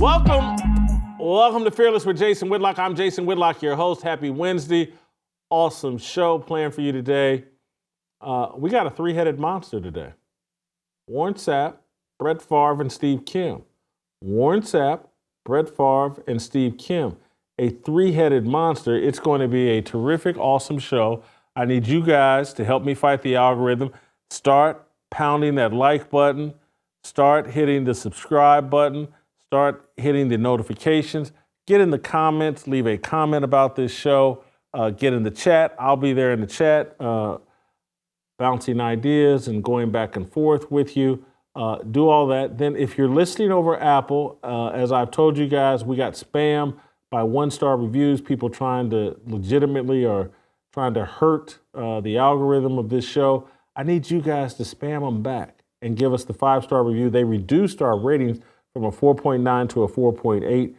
Welcome to Fearless with Jason Whitlock. I'm Jason Whitlock, your host. Happy Wednesday. Awesome show planned for you today. We got a three-headed monster today. Warren Sapp, Brett Favre, and Steve Kim. Warren Sapp, Brett Favre, and Steve Kim. A three-headed monster. It's going to be a terrific, awesome show. I need you guys to help me fight the algorithm. Start pounding that like button. Start hitting the subscribe button. Start hitting the notifications. Get in the comments. Leave a comment about this show. Get in the chat. I'll be there in the chat, bouncing ideas and going back and forth with you. Do all that. Then if you're listening over Apple, as I've told you guys, we got spam by one-star reviews, people trying to legitimately or trying to hurt the algorithm of this show. I need you guys to spam them back and give us the 5-star review. They reduced our ratings from a 4.9 to a 4.8.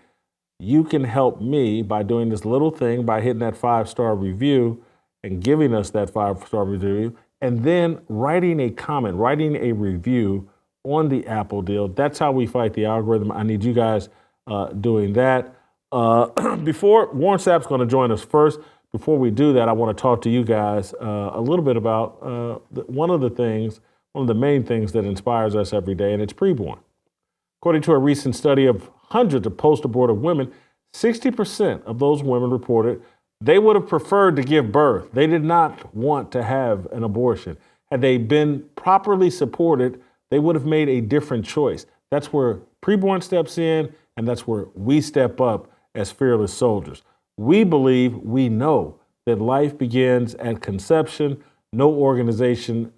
You can help me by doing this little thing, by hitting that 5-star review and giving us that 5-star review, and then writing a comment, writing a review on the Apple deal. That's how we fight the algorithm. I need you guys doing that. Before Warren Sapp's going to join us first, before we do that, I want to talk to you guys a little bit about one of the main things that inspires us every day, and it's preborn. According to a recent study of hundreds of post-abortive women, 60% of those women reported they would have preferred to give birth. They did not want to have an abortion. Had they been properly supported, they would have made a different choice. That's where preborn steps in, and that's where we step up as fearless soldiers. We believe, we know that life begins at conception. No organization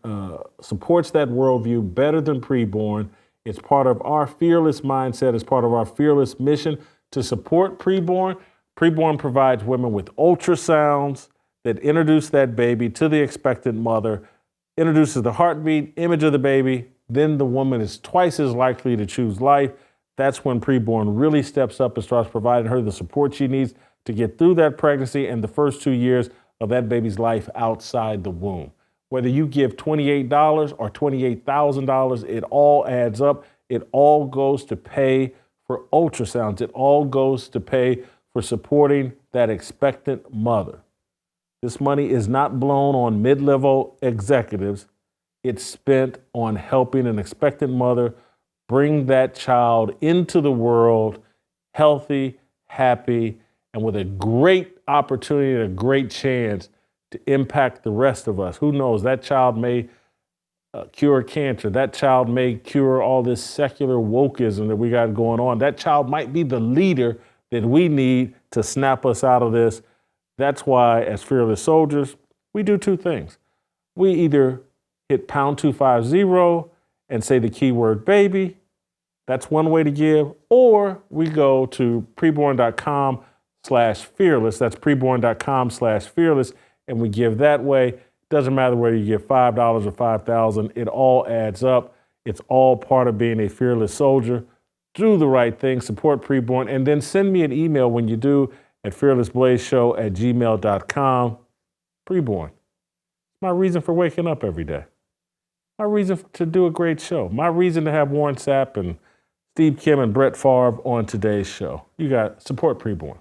supports that worldview better than preborn. It's part of our fearless mindset. It's part of our fearless mission to support preborn. Preborn provides women with ultrasounds that introduce that baby to the expectant mother, introduces the heartbeat, image of the baby. Then the woman is twice as likely to choose life. That's when preborn really steps up and starts providing her the support she needs to get through that pregnancy and the first 2 years of that baby's life outside the womb. Whether you give $28 or $28,000, it all adds up. It all goes to pay for ultrasounds. It all goes to pay for supporting that expectant mother. This money is not blown on mid-level executives. It's spent on helping an expectant mother bring that child into the world healthy, happy, and with a great opportunity and a great chance to impact the rest of us. Who knows? That child may cure cancer. That child may cure all this secular wokeism that we got going on. That child might be the leader that we need to snap us out of this. That's why, as fearless soldiers, we do two things. We either hit pound 250 and say the keyword baby. That's one way to give. Or we go to preborn.com/fearless. That's preborn.com/fearless. And we give that way. Doesn't matter whether you give $5 or $5,000. It all adds up. It's all part of being a fearless soldier. Do the right thing. Support preborn. And then send me an email when you do at fearlessblazeshow@gmail.com. Preborn. My reason for waking up every day. My reason to do a great show. My reason to have Warren Sapp and Steve Kim and Brett Favre on today's show. You got support preborn.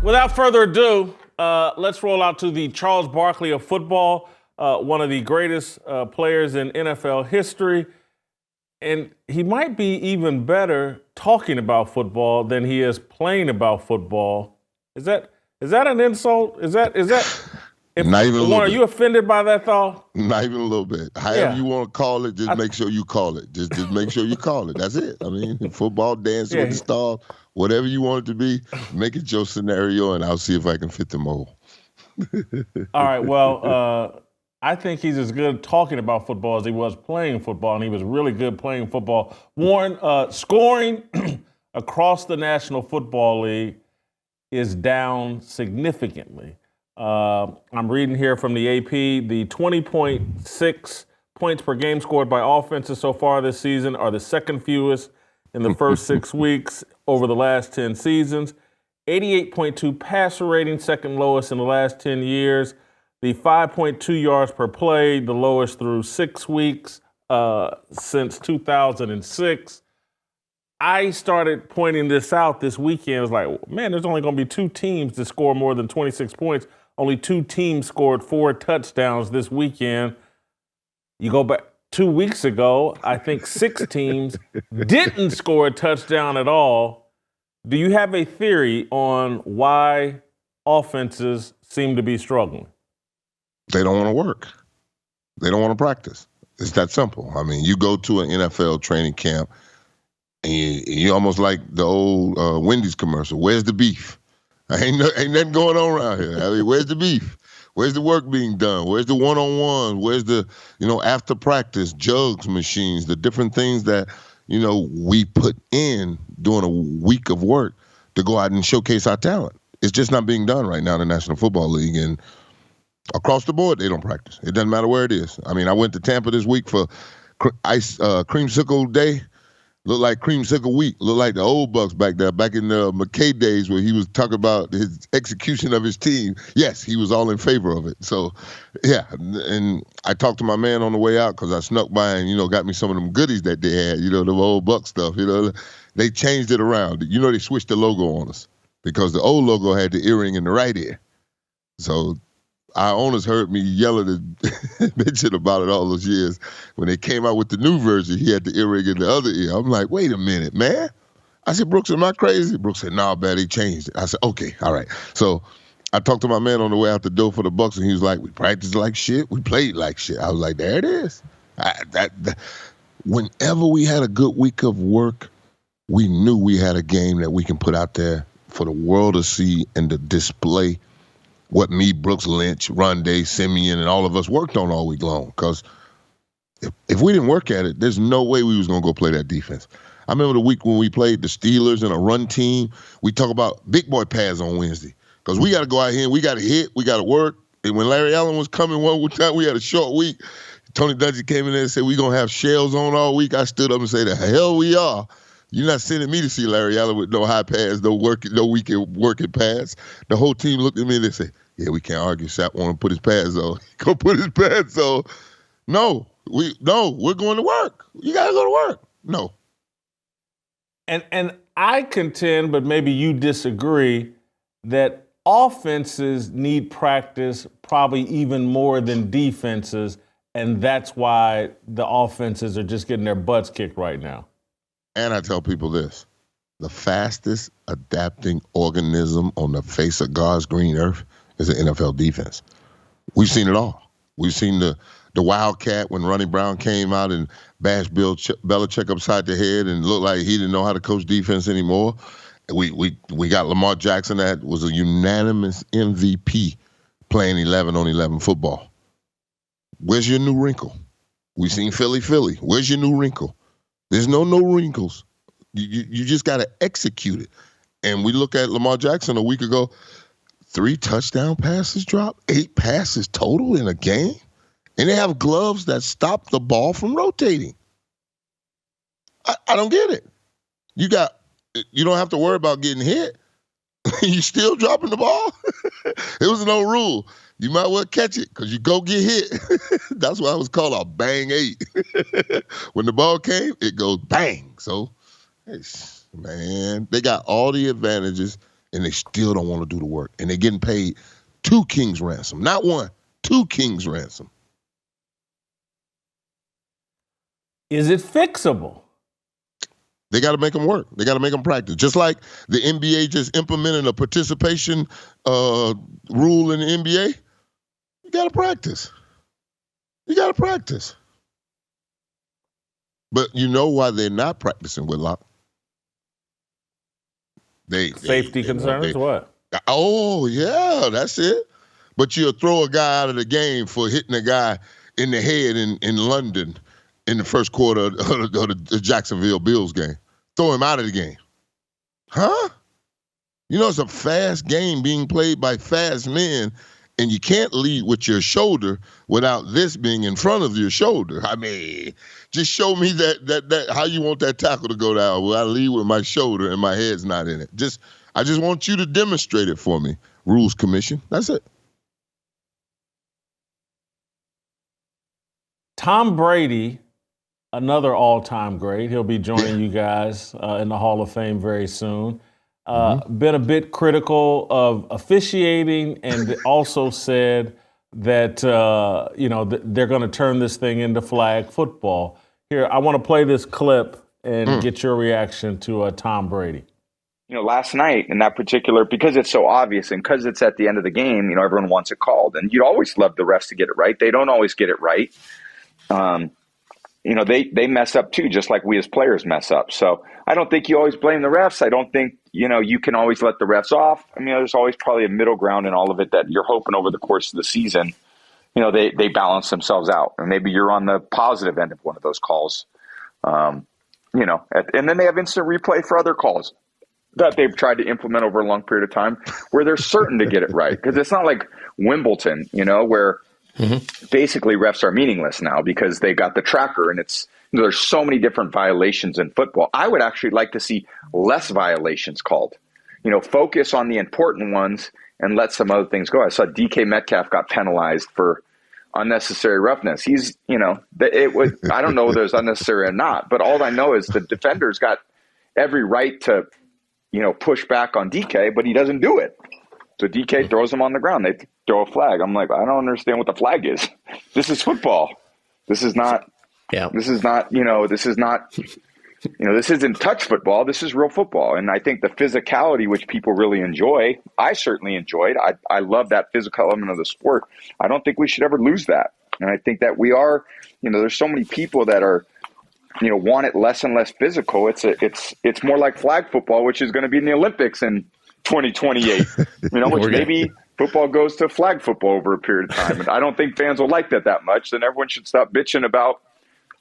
Without further ado, let's roll out to the Charles Barkley of football, one of the greatest players in NFL history. And he might be even better talking about football than he is playing about football. Is that an insult? Is that not even a little bit. Are you offended by that thought? Not even a little bit. However you want to call it, just make sure you call it. Just make sure you call it. That's it. I mean, football, dancing with the stars, whatever you want it to be, make it your scenario, and I'll see if I can fit the mold. All right. Well, I think he's as good talking about football as he was playing football, and he was really good playing football. Warren, scoring across the National Football League is down significantly. I'm reading here from the AP, the 20.6 points per game scored by offenses so far this season are the second fewest in the first 6 weeks over the last 10 seasons. 88.2 passer rating, second lowest in the last 10 years. The 5.2 yards per play, the lowest through 6 weeks since 2006. I started pointing this out this weekend. I was like, man, there's only going to be 2 teams that score more than 26 points. Only 2 teams scored 4 touchdowns this weekend. You go back 2 weeks ago, I think 6 teams didn't score a touchdown at all. Do you have a theory on why offenses seem to be struggling? They don't want to work. They don't want to practice. It's that simple. I mean, you go to an NFL training camp, and you almost like the old Wendy's commercial. Where's the beef? Ain't nothing going on around here. I mean, where's the beef? Where's the work being done? Where's the one-on-one? Where's the, after practice, jugs machines, the different things that, we put in during a week of work to go out and showcase our talent. It's just not being done right now in the National Football League. And across the board, they don't practice. It doesn't matter where it is. I mean, I went to Tampa this week for Creamsicle Day. Looked like Creamsicle Week. Looked like the old Bucks back there, back in the McKay days where he was talking about his execution of his team. Yes, he was all in favor of it. So, yeah. And I talked to my man on the way out because I snuck by and, got me some of them goodies that they had, the old Buck stuff. They changed it around. They switched the logo on us because the old logo had the earring in the right ear. So our owners heard me yelling and mention about it all those years. When they came out with the new version, he had the earring in the other ear. I'm like, wait a minute, man. I said, Brooks, am I crazy? Brooks said, nah, man, they changed it. I said, okay, all right. So I talked to my man on the way out the door for the Bucks, and he was like, we practiced like shit. We played like shit. I was like, there it is. Whenever we had a good week of work, we knew we had a game that we can put out there for the world to see and to display what me, Brooks Lynch, Rondé, Simeon, and all of us worked on all week long. Because if we didn't work at it, there's no way we was going to go play that defense. I remember the week when we played the Steelers in a run team. We talk about big boy pads on Wednesday. Because we got to go out here and we got to hit, we got to work. And when Larry Allen was coming one time, we had a short week. Tony Dungy came in there and said, we're going to have shells on all week. I stood up and said, the hell we are. You're not sending me to see Larry Allen with no high pads, no weekend working pads. The whole team looked at me and they said, yeah, we can't argue. Sapp want to put his pads on. Go put his pads on. No, we're going to work. You got to go to work. No. And I contend, but maybe you disagree, that offenses need practice probably even more than defenses, and that's why the offenses are just getting their butts kicked right now. And I tell people this, the fastest adapting organism on the face of God's green earth is the NFL defense. We've seen it all. We've seen the Wildcat when Ronnie Brown came out and bashed Bill Belichick upside the head and looked like he didn't know how to coach defense anymore. We got Lamar Jackson that was a unanimous MVP playing 11-on-11 football. Where's your new wrinkle? We've seen Philly. Where's your new wrinkle? There's no wrinkles. You just got to execute it. And we look at Lamar Jackson a week ago, 3 touchdown passes dropped, 8 passes total in a game. And they have gloves that stop the ball from rotating. I don't get it. You don't have to worry about getting hit. You still dropping the ball? It was no rule. You might well catch it because you go get hit. That's why it was called a bang 8. When the ball came, it goes bang. So, man, they got all the advantages and they still don't want to do the work. And they're getting paid 2 kings ransom. Not 1, 2 kings ransom. Is it fixable? They got to make them work. They got to make them practice. Just like the NBA just implemented a participation rule in the NBA, you got to practice. You got to practice. But you know why they're not practicing, Whitlock? Safety concerns? What? Oh, yeah, that's it. But you'll throw a guy out of the game for hitting a guy in the head in London in the first quarter of the Jacksonville Bills game. Throw him out of the game. Huh? It's a fast game being played by fast men, and you can't lead with your shoulder without this being in front of your shoulder. I mean, just show me that how you want that tackle to go down. Well, I lead with my shoulder and my head's not in it. I just want you to demonstrate it for me. Rules Commission. That's it. Tom Brady, another all-time great. He'll be joining you guys in the Hall of Fame very soon. Been a bit critical of officiating and also said that, they're going to turn this thing into flag football. Here, I want to play this clip and get your reaction to Tom Brady. Last night in that particular, because it's so obvious and because it's at the end of the game, everyone wants it called. And you'd always love the refs to get it right. They don't always get it right. They mess up too, just like we as players mess up. So I don't think you always blame the refs. I don't think, you can always let the refs off. I mean, there's always probably a middle ground in all of it that you're hoping over the course of the season, they balance themselves out. And maybe you're on the positive end of one of those calls, and then they have instant replay for other calls that they've tried to implement over a long period of time where they're certain to get it right. Because it's not like Wimbledon, where basically refs are meaningless now because they got the tracker and there's so many different violations in football. I would actually like to see less violations called, focus on the important ones and let some other things go. I saw DK Metcalf got penalized for unnecessary roughness. He's, I don't know whether it's unnecessary or not, but all I know is the defender's got every right to, push back on DK, but he doesn't do it. So DK throws him on the ground. They throw a flag. I'm like, I don't understand what the flag is. This is football. This is not, this isn't touch football. This is real football. And I think the physicality, which people really enjoy, I certainly enjoyed. I love that physical element of the sport. I don't think we should ever lose that. And I think that we are, there's so many people that are, want it less and less physical. It's more like flag football, which is going to be in the Olympics in 2028, which maybe football goes to flag football over a period of time. And I don't think fans will like that much. Then everyone should stop bitching about,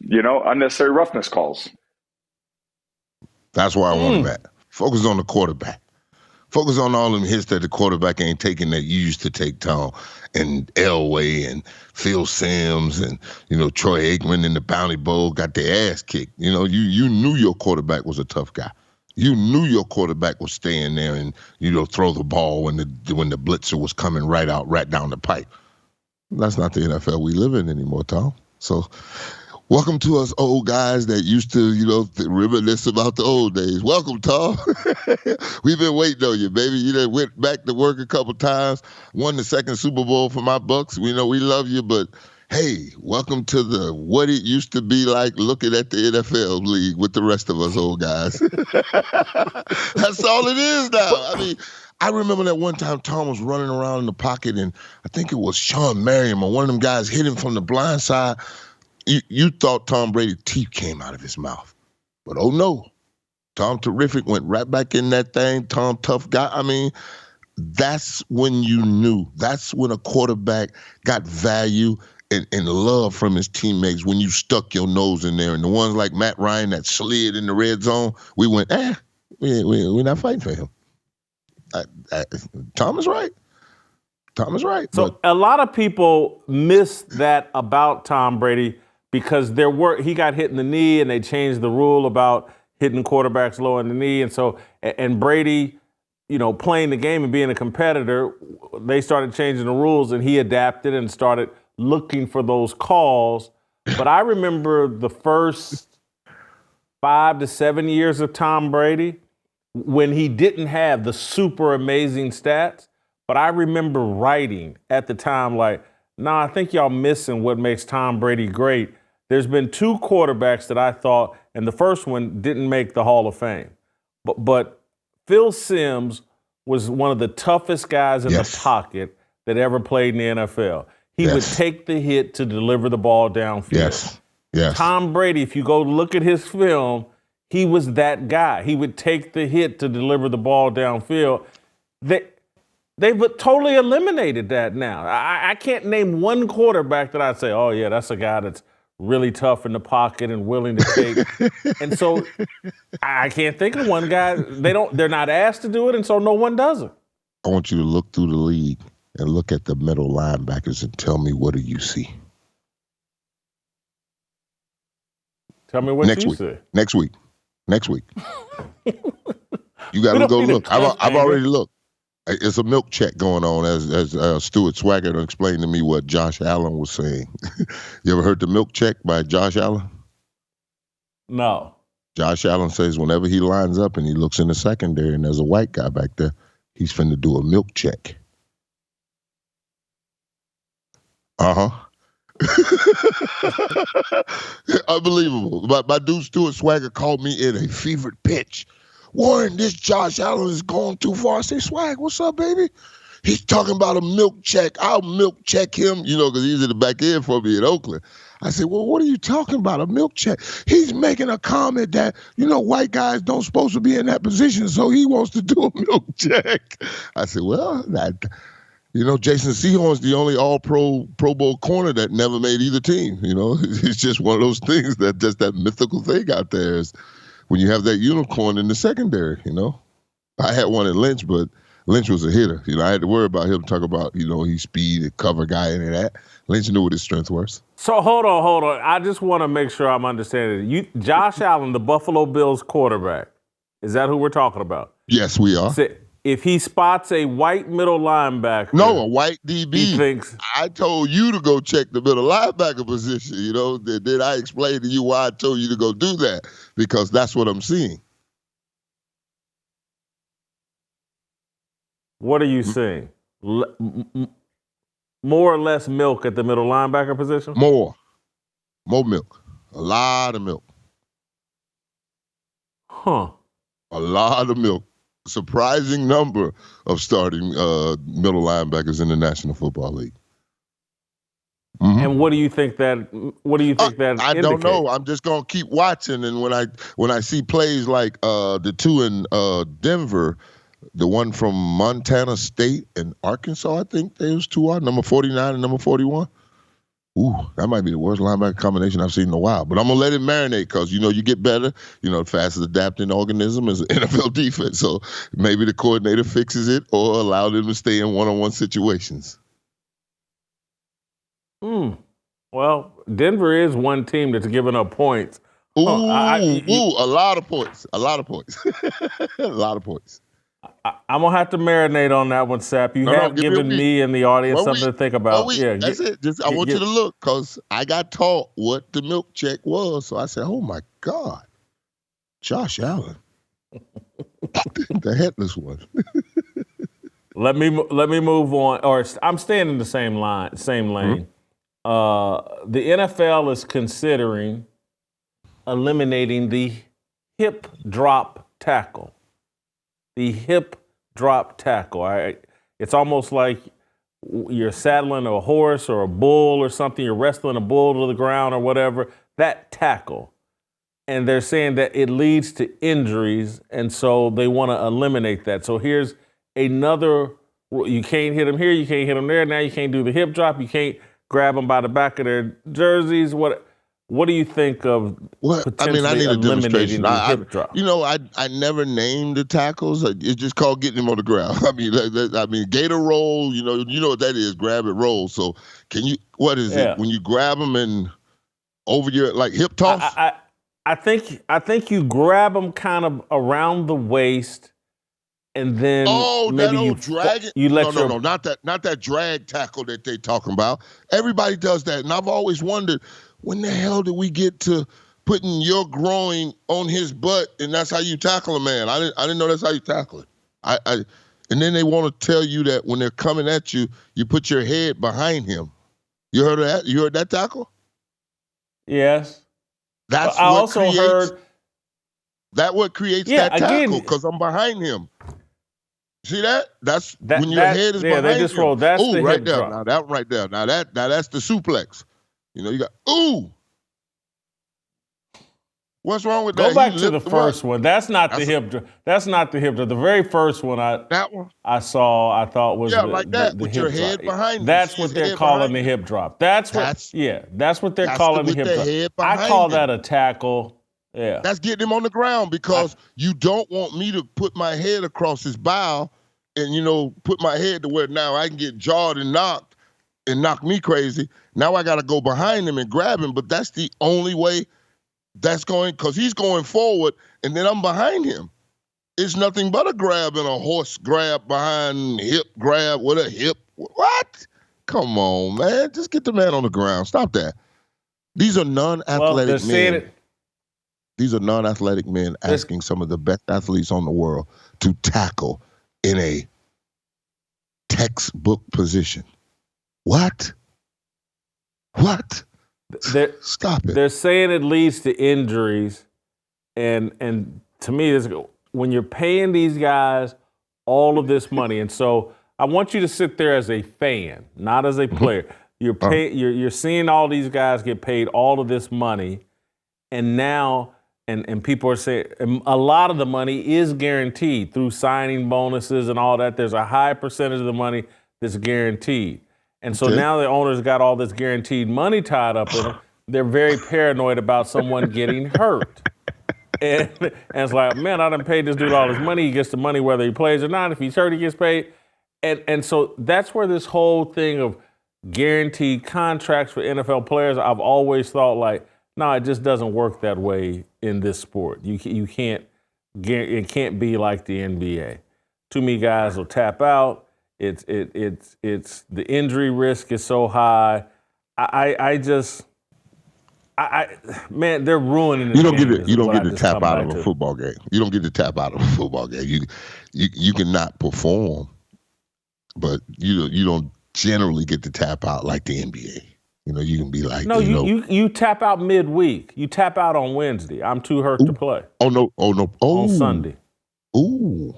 unnecessary roughness calls. That's why I want that. Focus on the quarterback. Focus on all them hits that the quarterback ain't taking that you used to take, Tom, and Elway and Phil Simms and, Troy Aikman in the Bounty Bowl got their ass kicked. You knew your quarterback was a tough guy. You knew your quarterback was staying there and, throw the ball when the blitzer was coming right down the pipe. That's not the NFL we live in anymore, Tom. So welcome to us old guys that used to, reminisce about the old days. Welcome, Tom. We've been waiting on you, baby. You done went back to work a couple times, won the second Super Bowl for my Bucks. We know we love you, but hey, welcome to the what it used to be like looking at the NFL league with the rest of us old guys. That's all it is now. I mean, I remember that one time Tom was running around in the pocket and I think it was Sean Merriam or one of them guys hit him from the blind side. You thought Tom Brady's teeth came out of his mouth. But oh no, Tom Terrific went right back in that thing. Tom Tough guy. I mean, that's when you knew. That's when a quarterback got value and love from his teammates when you stuck your nose in there. And the ones like Matt Ryan that slid in the red zone, we went, we're not fighting for him. Tom is right. Tom is right. So a lot of people miss that about Tom Brady because he got hit in the knee and they changed the rule about hitting quarterbacks low in the knee. And Brady, playing the game and being a competitor, they started changing the rules and he adapted and started looking for those calls. But I remember the first 5 to 7 years of Tom Brady when he didn't have the super amazing stats. But I remember writing at the time I think y'all missing what makes Tom Brady great. There's been 2 quarterbacks that I thought, and the first one didn't make the Hall of Fame. But Phil Simms was one of the toughest guys in the pocket that ever played in the NFL. He would take the hit to deliver the ball downfield. Yes. Tom Brady, if you go look at his film, he was that guy. He would take the hit to deliver the ball downfield. They've totally eliminated that now. I can't name one quarterback that I'd say, oh, yeah, that's a guy that's really tough in the pocket and willing to take. And so I can't think of one guy. They're not asked to do it, and so no one does it. I want you to look through the league and look at the middle linebackers and tell me, what do you see? Tell me what you see. Next week. You got to go look. I've already looked. It's a milk check going on, as Stuart Swaggart explained to me what Josh Allen was saying. You ever heard the milk check by Josh Allen? No. Josh Allen says whenever he lines up and he looks in the secondary and there's a white guy back there, he's finna do a milk check. Uh-huh. Unbelievable. My dude Stuart Swagger called me in a fevered pitch. Warren, this Josh Allen is going too far. I say, Swag, what's up, baby? He's talking about a milk check. I'll milk check him, because he's in the back end for me in Oakland. I said, well, what are you talking about, a milk check? He's making a comment that, white guys don't supposed to be in that position, so he wants to do a milk check. I said, well, Jason Sehorn's the only all-pro Pro Bowl corner that never made either team. It's just one of those things that mythical thing out there is when you have that unicorn in the secondary. I had one at Lynch, but Lynch was a hitter. I had to worry about him, talk about, he's speed and cover guy and that. Lynch knew what his strength was. So hold on. I just want to make sure I'm understanding. Josh Allen, the Buffalo Bills quarterback, is that who we're talking about? Yes, we are. So if he spots a white middle linebacker. No, a white DB. He thinks. I told you to go check the middle linebacker position. Then I explained to you why I told you to go do that, because that's what I'm seeing. What are you seeing? More or less milk at the middle linebacker position? More milk. A lot of milk. Huh. A lot of milk. Surprising number of starting middle linebackers in the National Football League. Mm-hmm. And what do you think that I indicates? don't know. I'm just gonna keep watching, and when I see plays like the two in Denver, the one from Montana State and Arkansas, I think those two are number 49 and number 41. Ooh, that might be the worst linebacker combination I've seen in a while. But I'm going to let it marinate because, you get better. The fastest adapting organism is an NFL defense. So maybe the coordinator fixes it or allow them to stay in one-on-one situations. Well, Denver is one team that's giving up points. A lot of points. A lot of points. A lot of points. I'm going to have to marinate on that one, Sapp. You have given me and the audience something to think about. That's it. I want you to look because I got taught what the milk check was. So I said, oh, my God, Josh Allen, the headless one. Let me move on. Or I'm staying in the same lane. Mm-hmm. The NFL is considering eliminating the hip drop tackle. The hip drop tackle. It's almost like you're saddling a horse or a bull or something. You're wrestling a bull to the ground or whatever. That tackle. And they're saying that it leads to injuries, and so they want to eliminate that. So here's another. You can't hit them here. You can't hit them there. Now you can't do the hip drop. You can't grab them by the back of their jerseys. What do you think of potentially I need a eliminating demonstration. the hip drop? I never named the tackles. It's just called getting them on the ground. Gator roll. You know what that is. Grab and roll. So what is it when you grab them and over your hip toss? I think you grab them kind of around the waist, and then maybe you drag it. Not that drag tackle that they talking about. Everybody does that, and I've always wondered, when the hell did we get to putting your groin on his butt and that's how you tackle a man? I didn't know that's how you tackle it. And then they want to tell you that when they're coming at you, you put your head behind him. You heard of that? You heard that tackle? Yes. That's I also heard that what creates that tackle because I'm behind him. See that? That's when your head is behind they just him. roll. That's the right hip there. drop. Now that right there. Now that's the suplex. You got What's wrong with that? Go back to the first one. That's not the hip drop. That's not the hip drop. The very first one I saw, I thought was the with hip your head drop. behind. That's what they're calling the hip drop. That's what they're calling the hip drop. I call that a tackle. Yeah. That's getting him on the ground because you don't want me to put my head across his bow and put my head to where now I can get jawed and knocked and knock me crazy. Now I got to go behind him and grab him, but that's the only way that's going, because he's going forward and then I'm behind him. it's nothing but a grab and a horse grab behind hip grab with a hip. What? Come on, man. Just get the man on the ground. Stop that. These are non-athletic men. These are non-athletic men asking some of the best athletes on the world to tackle in a textbook position. What? Stop it. They're saying it leads to injuries. And to me, when you're paying these guys all of this money, and so I want you to sit there as a fan, not as a player. You're seeing all these guys get paid all of this money, and now and people are saying a lot of the money is guaranteed through signing bonuses and all that. There's a high percentage of the money that's guaranteed. And so now the owners got all this guaranteed money tied up in them. They're very paranoid about someone getting hurt. And it's like, man, I done paid this dude all this money. He gets the money whether he plays or not. If he's hurt, he gets paid. And so that's where this whole thing of guaranteed contracts for NFL players, I've always thought like, no, it just doesn't work that way in this sport. You can't, it can't be like the NBA. Too many guys will tap out. It's the injury risk is so high. Man, they're ruining. You don't get to tap out of a football game. You don't get to tap out of a football game. You cannot perform, but you don't generally get to tap out like the NBA. You can be like, no, you tap out midweek. You tap out on Wednesday. I'm too hurt to play. Oh no. On Sunday. Ooh.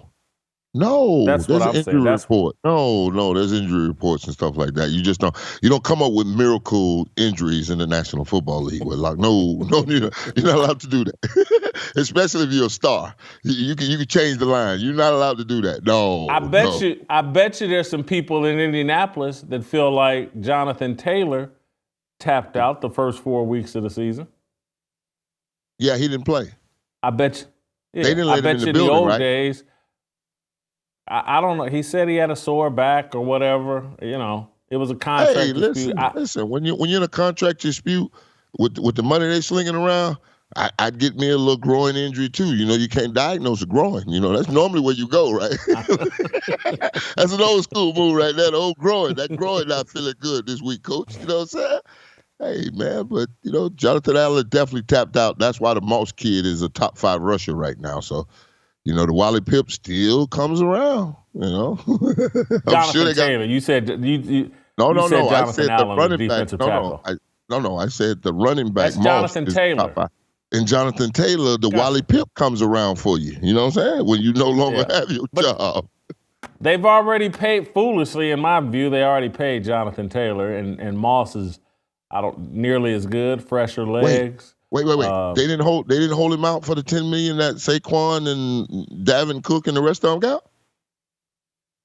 No, that's what I'm saying. Report. No, there's injury reports and stuff like that. You just don't. You don't come up with miracle injuries in the National Football League. Whitlock. No, you're not allowed to do that. Especially if you're a star. You can change the line. You're not allowed to do that. No. I bet you there's some people in Indianapolis that feel like Jonathan Taylor tapped out the first 4 weeks of the season. Yeah, he didn't play. I bet you. Yeah, they didn't let him in the building, the old right? days. I don't know. He said he had a sore back or whatever. It was a contract dispute. Listen. When you're in a contract dispute with the money they slinging around, I'd get me a little groin injury too. You can't diagnose a groin. That's normally where you go, right? That's an old school move right there. The old groin. That groin not feeling good this week, coach. You know what I'm saying? Hey, man, but, Jonathan Allen definitely tapped out. That's why the Moss kid is a top 5 rusher right now. So, the Wally Pipp still comes around, I'm Jonathan sure Taylor, you said you No. Jonathan I said Allen, the running back. No. I said the running back. That's Jonathan Taylor. Top 5. And Jonathan Taylor, Wally Pipp comes around for you. You know what I'm saying? When you no longer have your job. They've already paid, foolishly, in my view, they already paid Jonathan Taylor, and Moss is nearly as good, fresher legs. Wait. They didn't hold him out for the $10 million that Saquon and Dalvin Cook and the rest of them got?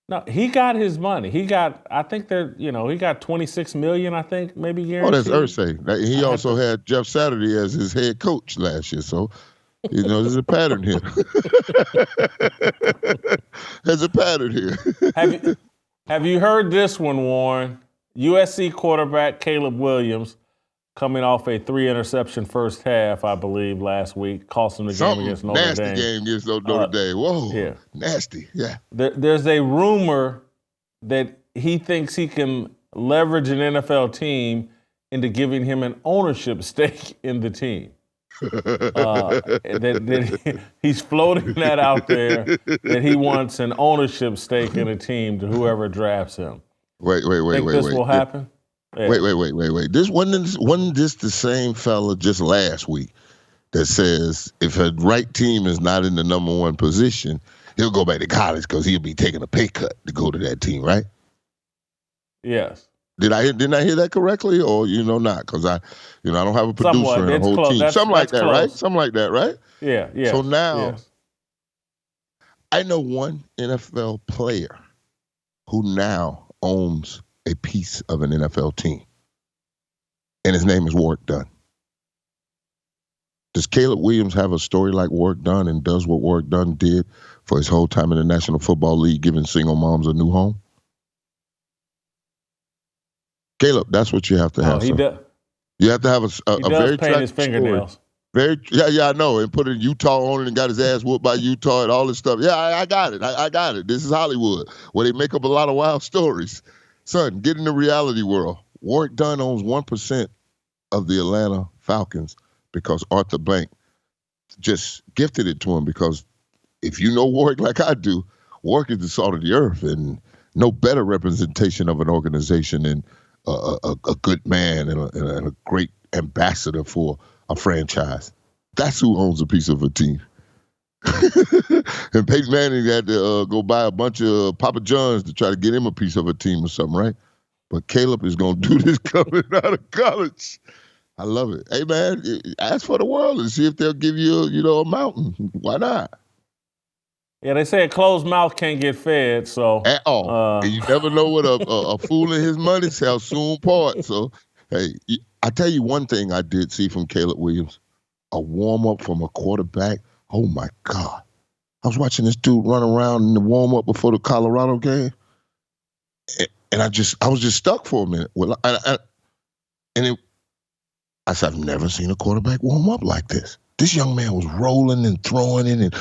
No, he got his money. He got $26 million, I think, maybe guaranteed. Oh, that's Irsay. He also had Jeff Saturday as his head coach last year. So, there's a pattern here. There's a pattern here. Have you heard this one, Warren? USC quarterback Caleb Williams, coming off a 3-interception first half, I believe, last week, cost him the game against Notre Dame. Nasty game against Notre Dame. Whoa, yeah. Nasty, yeah. There's a rumor that he thinks he can leverage an NFL team into giving him an ownership stake in the team. He's floating that out there, that he wants an ownership stake in a team to whoever drafts him. Wait. Think this will happen? Yeah. Wait. This wasn't this the same fella just last week that says if a right team is not in the number 1 position, he'll go back to college because he'll be taking a pay cut to go to that team, right? Yes. Didn't I hear that correctly, or not? Because I don't have a producer and a whole team. Something like that, right? Something like that, right? Yeah. So now, I know one NFL player who now owns a piece of an NFL team, and his name is Warrick Dunn. Does Caleb Williams have a story like Warrick Dunn, and does what Warrick Dunn did for his whole time in the National Football League, giving single moms a new home? Caleb, that's what you have to have. He does. You have to have a very paint his tragic fingernails. story. I know. And put in Utah on it and got his ass whooped by Utah and all this stuff. Yeah, I got it. I got it. This is Hollywood, where they make up a lot of wild stories. Son, get in the reality world. Warwick Dunn owns 1% of the Atlanta Falcons because Arthur Blank just gifted it to him. Because if you know Warwick like I do, Warwick is the salt of the earth, and no better representation of an organization than a good man and a great ambassador for a franchise. That's who owns a piece of a team. And Peyton Manning had to go buy a bunch of Papa John's to try to get him a piece of a team or something, right? But Caleb is going to do this coming out of college. I love it. Hey, man, ask for the world and see if they'll give you, a mountain. Why not? Yeah, they say a closed mouth can't get fed, so. At all. And you never know what a fool in his money shall soon part. So, hey, I tell you one thing I did see from Caleb Williams, a warm-up from a quarterback. Oh, my God. I was watching this dude run around in the warm-up before the Colorado game, and I was just stuck for a minute. I said, I've never seen a quarterback warm up like this. This young man was rolling and throwing it, and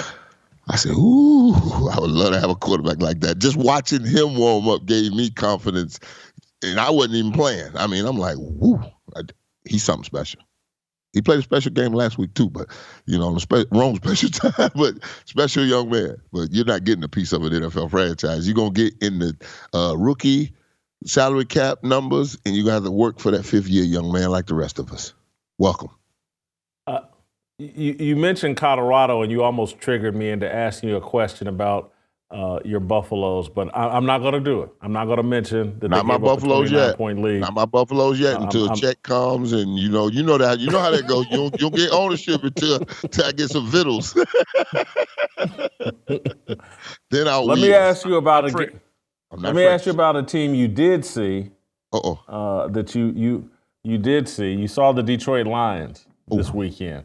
I said, ooh, I would love to have a quarterback like that. Just watching him warm up gave me confidence, and I wasn't even playing. I mean, I'm like, woo, he's something special. He played a special game last week too, but on the wrong special time, but special young man. But you're not getting a piece of an NFL franchise. You're gonna get in the rookie salary cap numbers, and you're gonna have to work for that 5th year young man like the rest of us. Welcome. You mentioned Colorado, and you almost triggered me into asking you a question about your Buffaloes, but I'm not going to do it. I'm not going to mention that not they gave up a 29-point lead. Not my Buffaloes yet until a check comes, and you know how that goes. You'll get ownership until I get some vittles. Then I'll. Let me ask you about a team you did see. That you did see. You saw the Detroit Lions this weekend.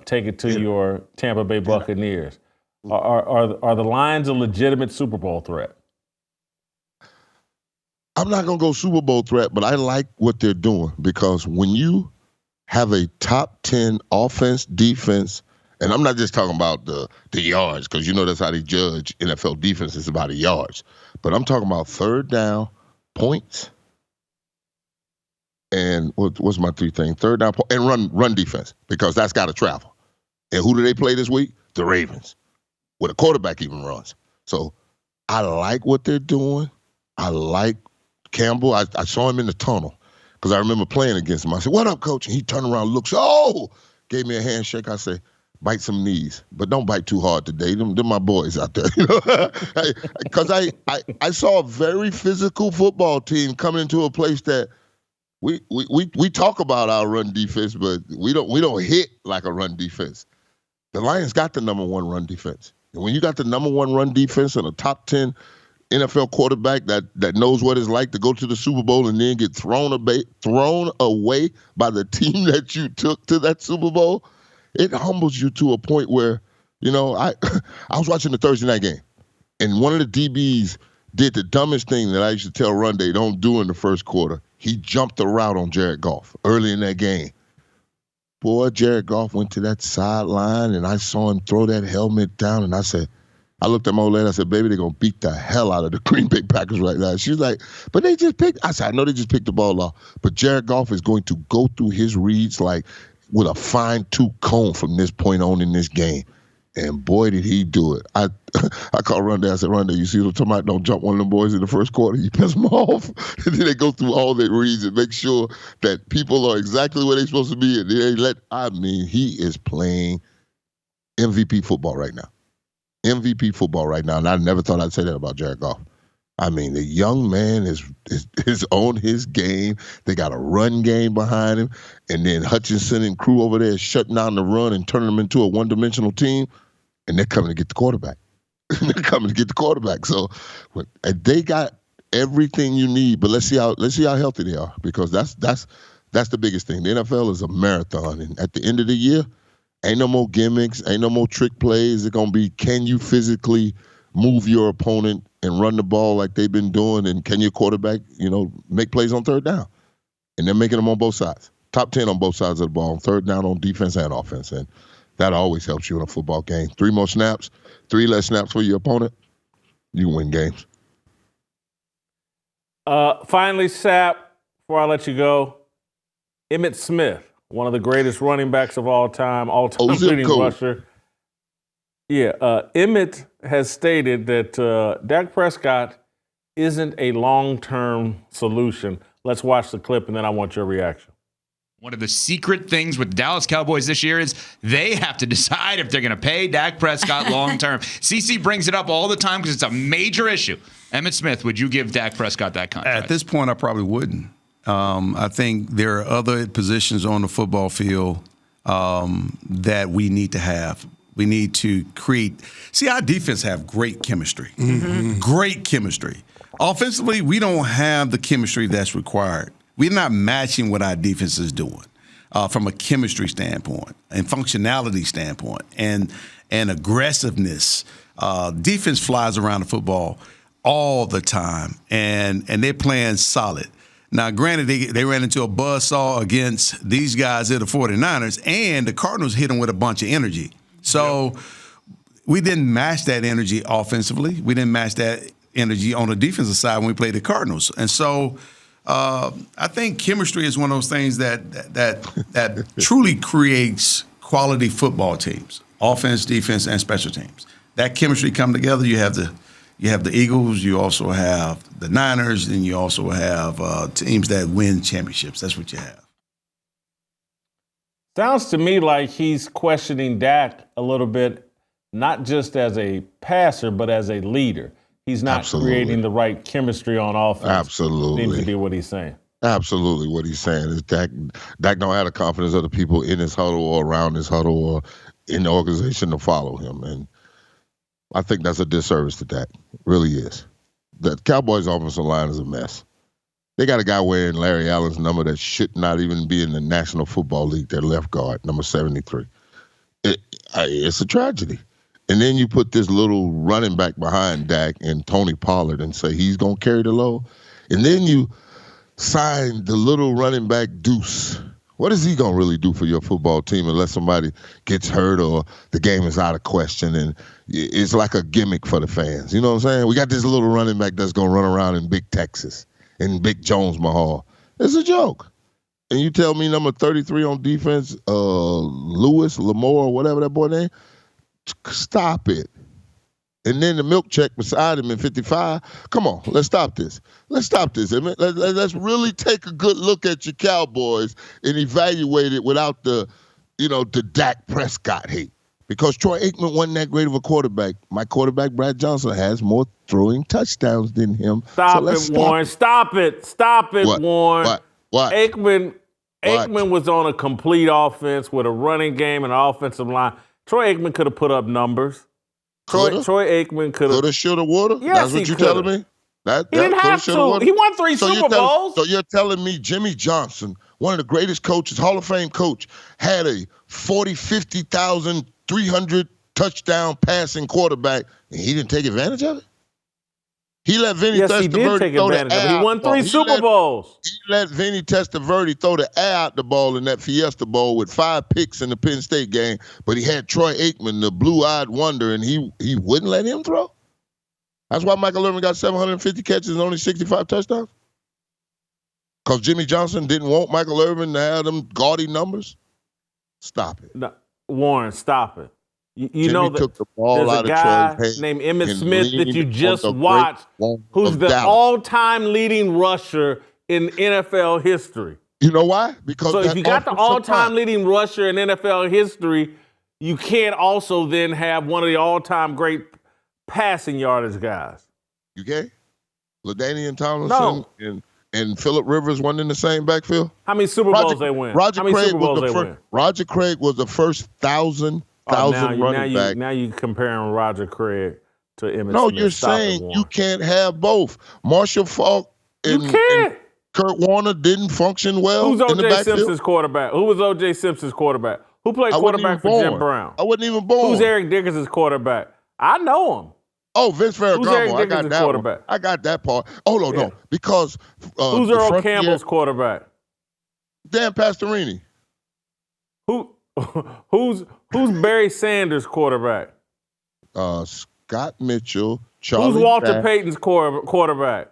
Take it to your Tampa Bay Buccaneers. Are the Lions a legitimate Super Bowl threat? I'm not going to go Super Bowl threat, but I like what they're doing, because when you have a top 10 offense, defense, and I'm not just talking about the yards, because that's how they judge NFL defense, is about the yards. But I'm talking about third down, points, and what's my 3 thing? Third down, and run defense, because that's got to travel. And who do they play this week? The Ravens, where the quarterback even runs. So I like what they're doing. I like Campbell. I saw him in the tunnel because I remember playing against him. I said, "What up, coach?" And he turned around, looks, gave me a handshake. I said, "Bite some knees, but don't bite too hard today. Them my boys out there." Because I saw a very physical football team coming into a place that we talk about our run defense, but we don't hit like a run defense. The Lions got the number 1 run defense. And when you got the number 1 run defense and a top 10 NFL quarterback that knows what it's like to go to the Super Bowl and then get thrown away by the team that you took to that Super Bowl, it humbles you to a point where, I was watching the Thursday night game, and one of the DBs did the dumbest thing that I used to tell Run Day don't do in the first quarter. He jumped the route on Jared Goff early in that game. Boy, Jared Goff went to that sideline, and I saw him throw that helmet down, and I looked at my old lady, I said, "Baby, they're going to beat the hell out of the Green Bay Packers right now." She was like, "But they just picked." I said, "I know they just picked the ball off, but Jared Goff is going to go through his reads like with a fine-tooth comb from this point on in this game." And boy, did he do it. I called Rondé. I said, "Rondé, you see what I'm talking about? Don't jump one of them boys in the first quarter. You piss them off." And then they go through all their reads and make sure that people are exactly where they're supposed to be. And he is playing MVP football right now. MVP football right now. And I never thought I'd say that about Jared Goff. The young man is on his game. They got a run game behind him. And then Hutchinson and crew over there shutting down the run and turning them into a one-dimensional team. And they're coming to get the quarterback. So they got everything you need. But let's see how healthy they are, because that's the biggest thing. The NFL is a marathon. And at the end of the year, ain't no more gimmicks, ain't no more trick plays. It's going to be, can you physically move your opponent and run the ball like they've been doing, and can your quarterback, make plays on third down? And they're making them on both sides. Top 10 on both sides of the ball. Third down on defense and offense. And that always helps you in a football game. 3 more snaps, 3 less snaps for your opponent, you can win games. Finally, Sapp, before I let you go, Emmitt Smith, one of the greatest running backs of all time leading rusher. Yeah, Emmitt has stated that Dak Prescott isn't a long-term solution. Let's watch the clip, and then I want your reaction. One of the secret things with the Dallas Cowboys this year is they have to decide if they're going to pay Dak Prescott long-term. CC brings it up all the time because it's a major issue. Emmitt Smith, would you give Dak Prescott that contract? At this point, I probably wouldn't. I think there are other positions on the football field that we need to have. We need to create. See, our defense have great chemistry. Mm-hmm. Great chemistry. Offensively, we don't have the chemistry that's required. We're not matching what our defense is doing from a chemistry standpoint and functionality standpoint and aggressiveness. Defense flies around the football all the time, and they're playing solid. Now, granted, they ran into a buzzsaw against these guys at the 49ers, and the Cardinals hit them with a bunch of energy. So we didn't match that energy offensively. We didn't match that energy on the defensive side when we played the Cardinals. And so I think chemistry is one of those things that truly creates quality football teams, offense, defense, and special teams. That chemistry come together. You have the Eagles. You also have the Niners, and you also have teams that win championships. That's what you have. Sounds to me like he's questioning Dak a little bit, not just as a passer, but as a leader. He's not creating the right chemistry on offense. Absolutely. Seems to be what he's saying. Absolutely. What he's saying is Dak don't have the confidence of the people in his huddle or around his huddle or in the organization to follow him. And I think that's a disservice to Dak. It really is. The Cowboys' offensive line is a mess. They got a guy wearing Larry Allen's number that should not even be in the National Football League, their left guard, number 73. It's a tragedy. And then you put this little running back behind Dak and Tony Pollard and say he's going to carry the load. And then you sign the little running back Deuce. What is he going to really do for your football team unless somebody gets hurt or the game is out of question? And it's like a gimmick for the fans. You know what I'm saying? We got this little running back that's going to run around in Big Texas, in Big Jones Mahal. It's a joke. And you tell me number 33 on defense, Lewis, Lamore, whatever that boy name, stop it. And then the milk check beside him in 55. Come on, let's stop this. Let's really take a good look at your Cowboys and evaluate it without the Dak Prescott hate. Because Troy Aikman wasn't that great of a quarterback. My quarterback, Brad Johnson, has more throwing touchdowns than him. Stop it, Warren. Stop it, Warren. What? Aikman was on a complete offense with a running game and an offensive line. Troy Aikman could have put up numbers. Troy Aikman could have. Coulda, shoulda, woulda? Yes, that's what you're telling me? He didn't have to. He won 3 Super Bowls. So you're telling me Jimmy Johnson, one of the greatest coaches, Hall of Fame coach, had a 50,000, 300 touchdown passing quarterback, and he didn't take advantage of it? He let Vinny Testaverde throw the air out. He won 3 Super Bowls. He let Vinny Testaverde throw the air out the ball in that Fiesta Bowl with 5 picks in the Penn State game, but he had Troy Aikman, the blue-eyed wonder, and he wouldn't let him throw? That's why Michael Irvin got 750 catches and only 65 touchdowns? Because Jimmy Johnson didn't want Michael Irvin to have them gaudy numbers? Stop it. No, Warren, stop it. You know that took the ball there's out a guy named Emmitt Smith that you just watched who's the all-time leading rusher in NFL history. You know why? Because so if you got the all-time leading rusher in NFL history, you can't also then have one of the all-time great passing yardage guys. You can? LaDainian Tomlinson and Phillip Rivers weren't in the same backfield? How many Super Bowls they win? Roger Craig was the first 1,000 running back. Now you're comparing Roger Craig to Emmitt Smith. No, you're saying you can't have both. Marshall Faulk and Kurt Warner didn't function well. Who's O.J. Simpson's quarterback? Who was O.J. Simpson's quarterback? Who played quarterback for Jim Brown? I wasn't even born. Who's Eric Dickerson's quarterback? I know him. Oh, Vince Ferragamo. I got that quarterback? I got that part. Oh, no. Because who's Earl Campbell's quarterback? Dan Pastorini. Who's Barry Sanders' quarterback? Scott Mitchell. Charlie Who's Walter Jack, Payton's quarterback?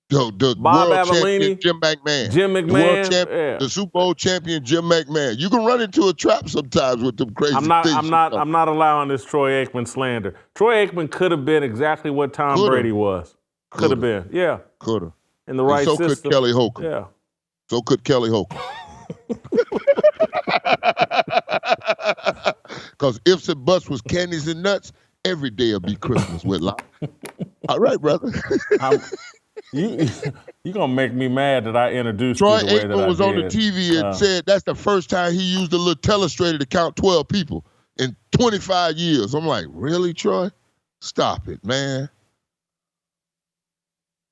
The Bob world Avellini? champion Jim McMahon. Jim The world McMahon? champion, Yeah. the Super Bowl champion Jim McMahon. You can run into a trap sometimes with them crazy things. I'm not allowing this Troy Aikman slander. Troy Aikman could have been exactly what Tom Brady was. Could have been. Yeah. Could have. In the right system. So could Kelly Holcomb. Yeah. So could Kelly Holcomb. Because ifs and buts was candies and nuts, every day will be Christmas, Whitlock. All right, brother. You gonna make me mad that I introduced Troy you the way that Aikman I was did. on the TV and said that's the first time he used a little telestrator to count 12 people in 25 years. I'm like, really, Troy? Stop it, man.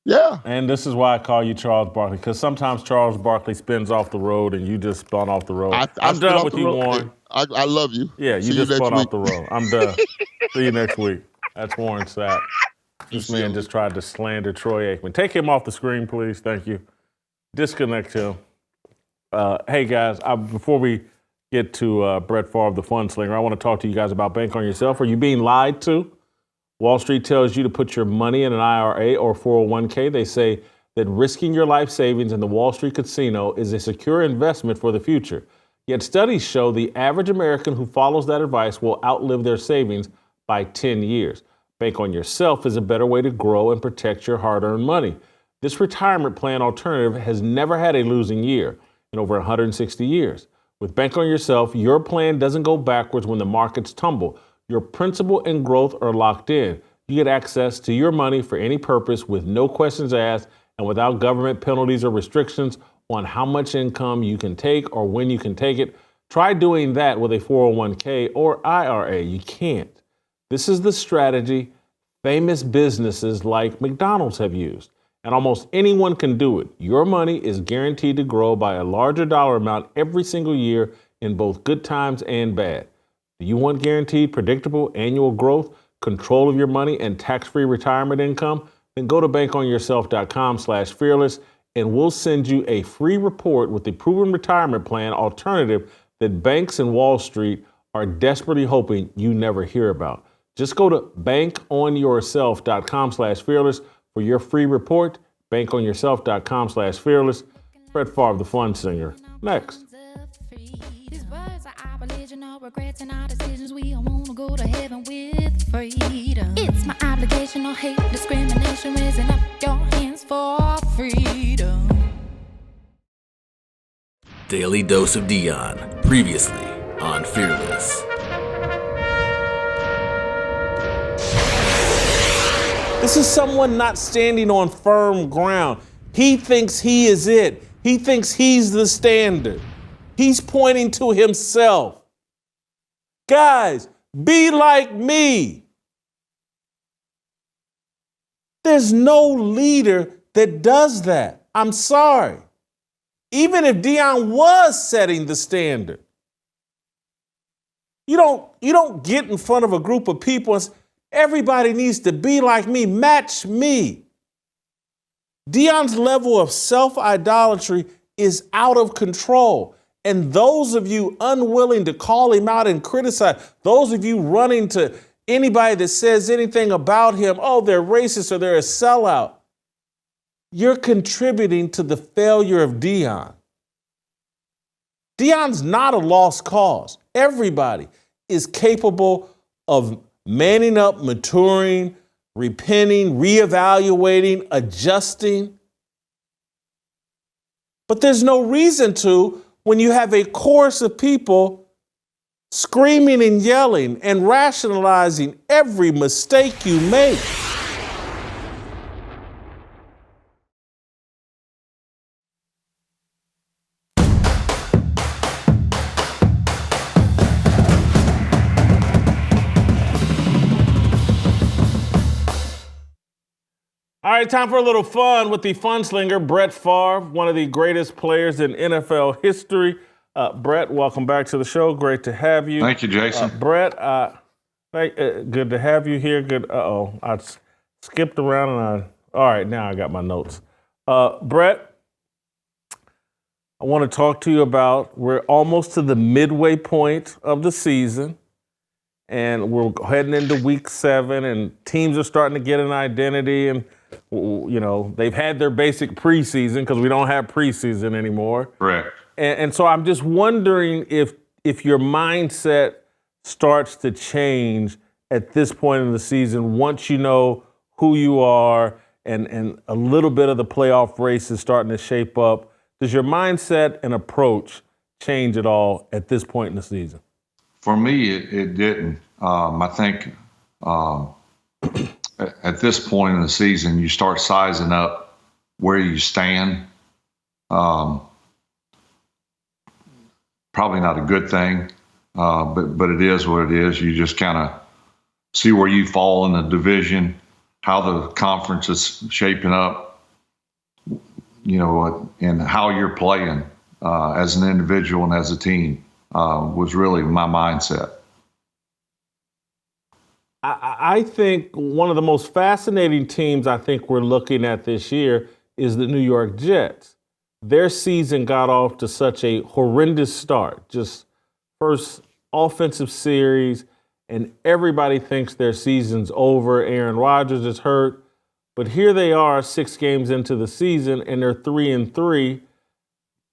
Yeah. And this is why I call you Charles Barkley, because sometimes Charles Barkley spins off the road and you just spun off the road. I'm done with you, Warren. I love you. Yeah, you just spun off the road. I'm done. See you next week. That's Warren Sapp. This man just tried to slander Troy Aikman. Take him off the screen, please. Thank you. Disconnect him. Hey, guys, before we get to Brett Favre, the fun slinger, I want to talk to you guys about Bank on Yourself. Are you being lied to? Wall Street tells you to put your money in an IRA or 401k. They say that risking your life savings in the Wall Street casino is a secure investment for the future. Yet studies show the average American who follows that advice will outlive their savings by 10 years. Bank on Yourself is a better way to grow and protect your hard-earned money. This retirement plan alternative has never had a losing year in over 160 years. With Bank on Yourself, your plan doesn't go backwards when the markets tumble. Your principal and growth are locked in. You get access to your money for any purpose with no questions asked and without government penalties or restrictions on how much income you can take or when you can take it. Try doing that with a 401k or IRA. You can't. This is the strategy famous businesses like McDonald's have used, and almost anyone can do it. Your money is guaranteed to grow by a larger dollar amount every single year in both good times and bad. Do you want guaranteed, predictable annual growth, control of your money, and tax-free retirement income? Then go to bankonyourself.com/fearless, and we'll send you a free report with the proven retirement plan alternative that banks and Wall Street are desperately hoping you never hear about. Just go to bankonyourself.com/fearless for your free report. Bankonyourself.com/fearless. Brett Favre, the fun singer. Next. Regrets and our decisions, we all wanna go to heaven with freedom. It's my obligation, no hate, discrimination, raising up your hands for freedom. Daily Dose of Dion, previously on Fearless. This is someone not standing on firm ground. He thinks he is it. He thinks he's the standard. He's pointing to himself. Guys, be like me. There's no leader that does that. I'm sorry. Even if Dion was setting the standard, you don't get in front of a group of people and say, everybody needs to be like me, match me. Dion's level of self-idolatry is out of control. And those of you unwilling to call him out and criticize, those of you running to anybody that says anything about him, oh, they're racist or they're a sellout, you're contributing to the failure of Dion. Dion's not a lost cause. Everybody is capable of manning up, maturing, repenting, reevaluating, adjusting. But there's no reason to when you have a chorus of people screaming and yelling and rationalizing every mistake you make. All right, time for a little fun with the fun slinger, Brett Favre, one of the greatest players in NFL history. Brett, welcome back to the show. Great to have you. Thank you, Jason. Brett, good to have you here. Good. I skipped around and all right, now I got my notes. Brett, I want to talk to you about, we're almost to the midway point of the season, and we're heading into week 7, and teams are starting to get an identity, and they've had their basic preseason because we don't have preseason anymore. Correct. And so I'm just wondering if your mindset starts to change at this point in the season once you know who you are and a little bit of the playoff race is starting to shape up. Does your mindset and approach change at all at this point in the season? For me, it didn't. I think at this point in the season, you start sizing up where you stand. Probably not a good thing, but it is what it is. You just kind of see where you fall in the division, how the conference is shaping up, and how you're playing as an individual and as a team was really my mindset. I think one of the most fascinating teams I think we're looking at this year is the New York Jets. Their season got off to such a horrendous start. Just first offensive series, and everybody thinks their season's over. Aaron Rodgers is hurt. But here they are 6 games into the season, and they're 3-3.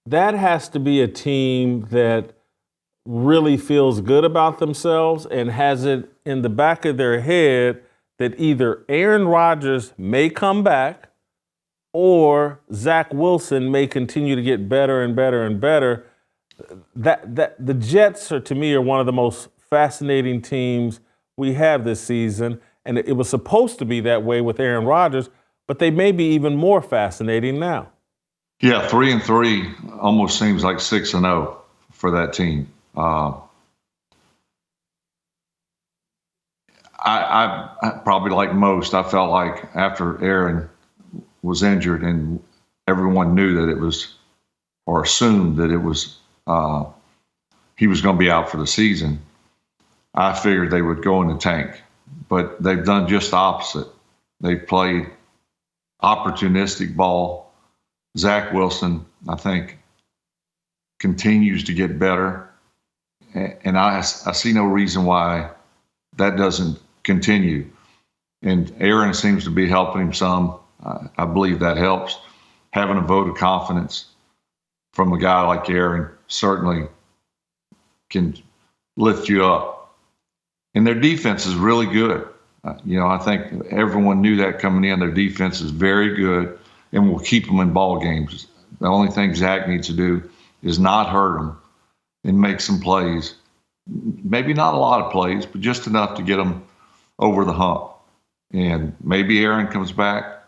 That has to be a team that really feels good about themselves and has it in the back of their head that either Aaron Rodgers may come back or Zach Wilson may continue to get better and better and better. That the Jets are, to me, are one of the most fascinating teams we have this season, and it was supposed to be that way with Aaron Rodgers, but they may be even more fascinating now. Yeah, 3-3 almost seems like 6-0 for that team. I probably, like most, I felt like after Aaron was injured and everyone knew that it was, or assumed that it was, he was going to be out for the season, I figured they would go in the tank. But they've done just the opposite. They've played opportunistic ball. Zach Wilson, I think, continues to get better. And I see no reason why that doesn't continue. And Aaron seems to be helping him some. I believe that helps. Having a vote of confidence from a guy like Aaron certainly can lift you up. And their defense is really good. I think everyone knew that coming in. Their defense is very good and will keep them in ball games. The only thing Zach needs to do is not hurt them and make some plays. Maybe not a lot of plays, but just enough to get them over the hump. And maybe Aaron comes back.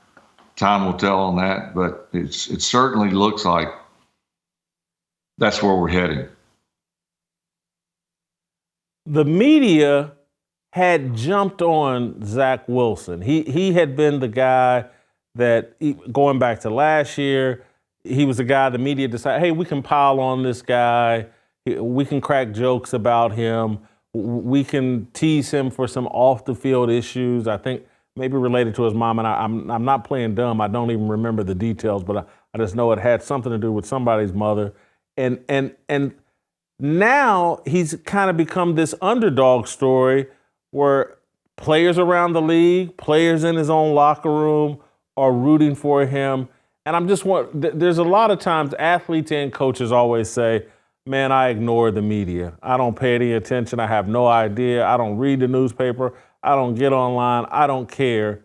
Time will tell on that, but it certainly looks like that's where we're heading. The media had jumped on Zach Wilson. He had been the guy that, going back to last year, he was the guy the media decided, hey, we can pile on this guy. We can crack jokes about him. We can tease him for some off-the-field issues, I think maybe related to his mom. And I'm not playing dumb. I don't even remember the details, but I just know it had something to do with somebody's mother. And now he's kind of become this underdog story where players around the league, players in his own locker room are rooting for him. And there's a lot of times athletes and coaches always say, man, I ignore the media. I don't pay any attention. I have no idea. I don't read the newspaper. I don't get online. I don't care.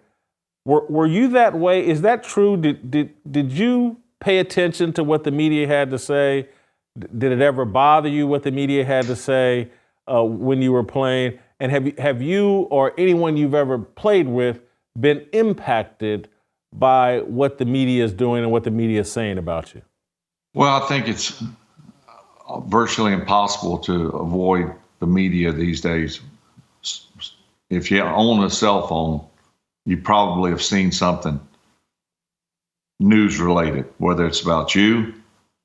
Were you that way? Is that true? Did you pay attention to what the media had to say? Did it ever bother you what the media had to say when you were playing? And have you or anyone you've ever played with been impacted by what the media is doing and what the media is saying about you? Well, I think it's virtually impossible to avoid the media these days. If you own a cell phone, you probably have seen something news related, whether it's about you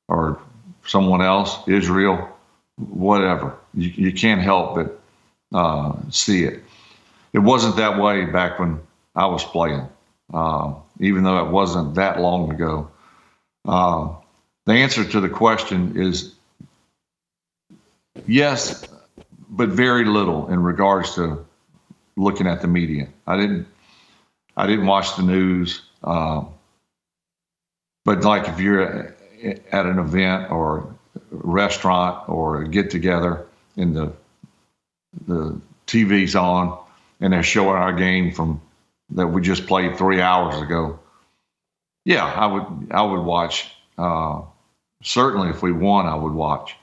or someone else, Israel, whatever. You can't help but see it. It wasn't that way back when I was playing, even though it wasn't that long ago. the answer to the question is yes, but very little in regards to looking at the media. I didn't watch the news, but like if you're at an event or a restaurant or a get together and the TV's on and they're showing our game that we just played 3 hours ago, yeah, I would watch. Certainly, if we won, I would watch.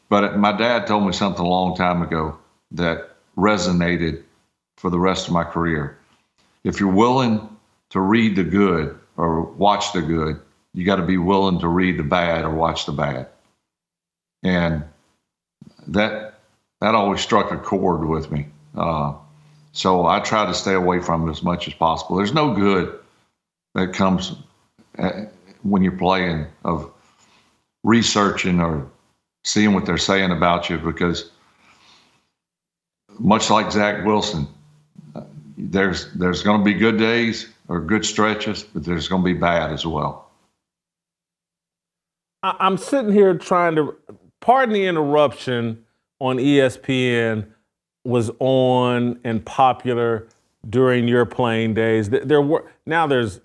But my dad told me something a long time ago that resonated for the rest of my career. If you're willing to read the good or watch the good, you got to be willing to read the bad or watch the bad. And that always struck a chord with me. So I try to stay away from it as much as possible. There's no good that comes when you're playing of researching or seeing what they're saying about you, because much like Zach Wilson, there's going to be good days or good stretches, but there's going to be bad as well. I'm sitting here pardon the interruption, on ESPN was on and popular during your playing days. There's these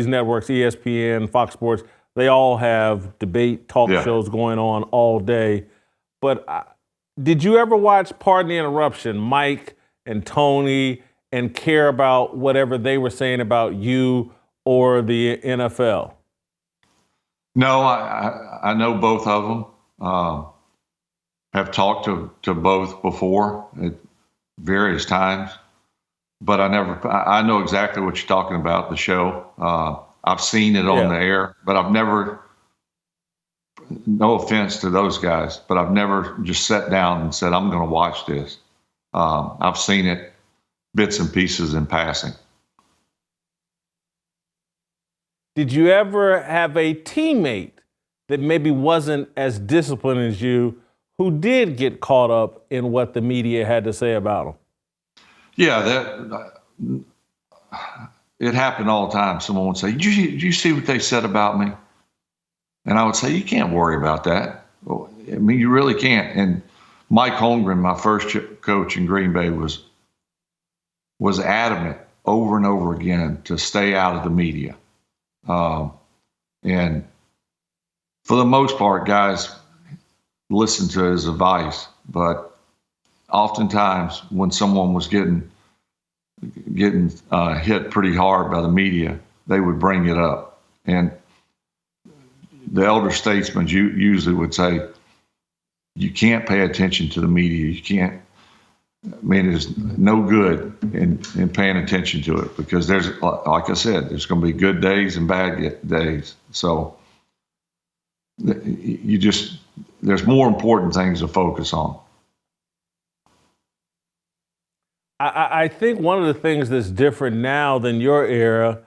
networks, ESPN, Fox Sports, they all have debate talk shows going on all day. But did you ever watch, pardon the interruption, Mike and Tony, and care about whatever they were saying about you or the NFL? No, I know both of them. Have talked to both before at various times, but I know exactly what you're talking about, the show. I've seen it on the air, but I've never, no offense to those guys, but I've never just sat down and said, I'm going to watch this. I've seen it bits and pieces in passing. Did you ever have a teammate that maybe wasn't as disciplined as you who did get caught up in what the media had to say about him? Yeah, it happened all the time. Someone would say, did you see what they said about me? And I would say, you can't worry about that. Well, I mean, you really can't. And Mike Holmgren, my first coach in Green Bay, was adamant over and over again to stay out of the media. And for the most part, guys listened to his advice. But oftentimes when someone was getting hit pretty hard by the media, they would bring it up. And the elder statesmen usually would say, you can't pay attention to the media. You can't. I mean, there's no good in paying attention to it, because there's, like I said, there's going to be good days and bad days. So there's more important things to focus on. I think one of the things that's different now than your era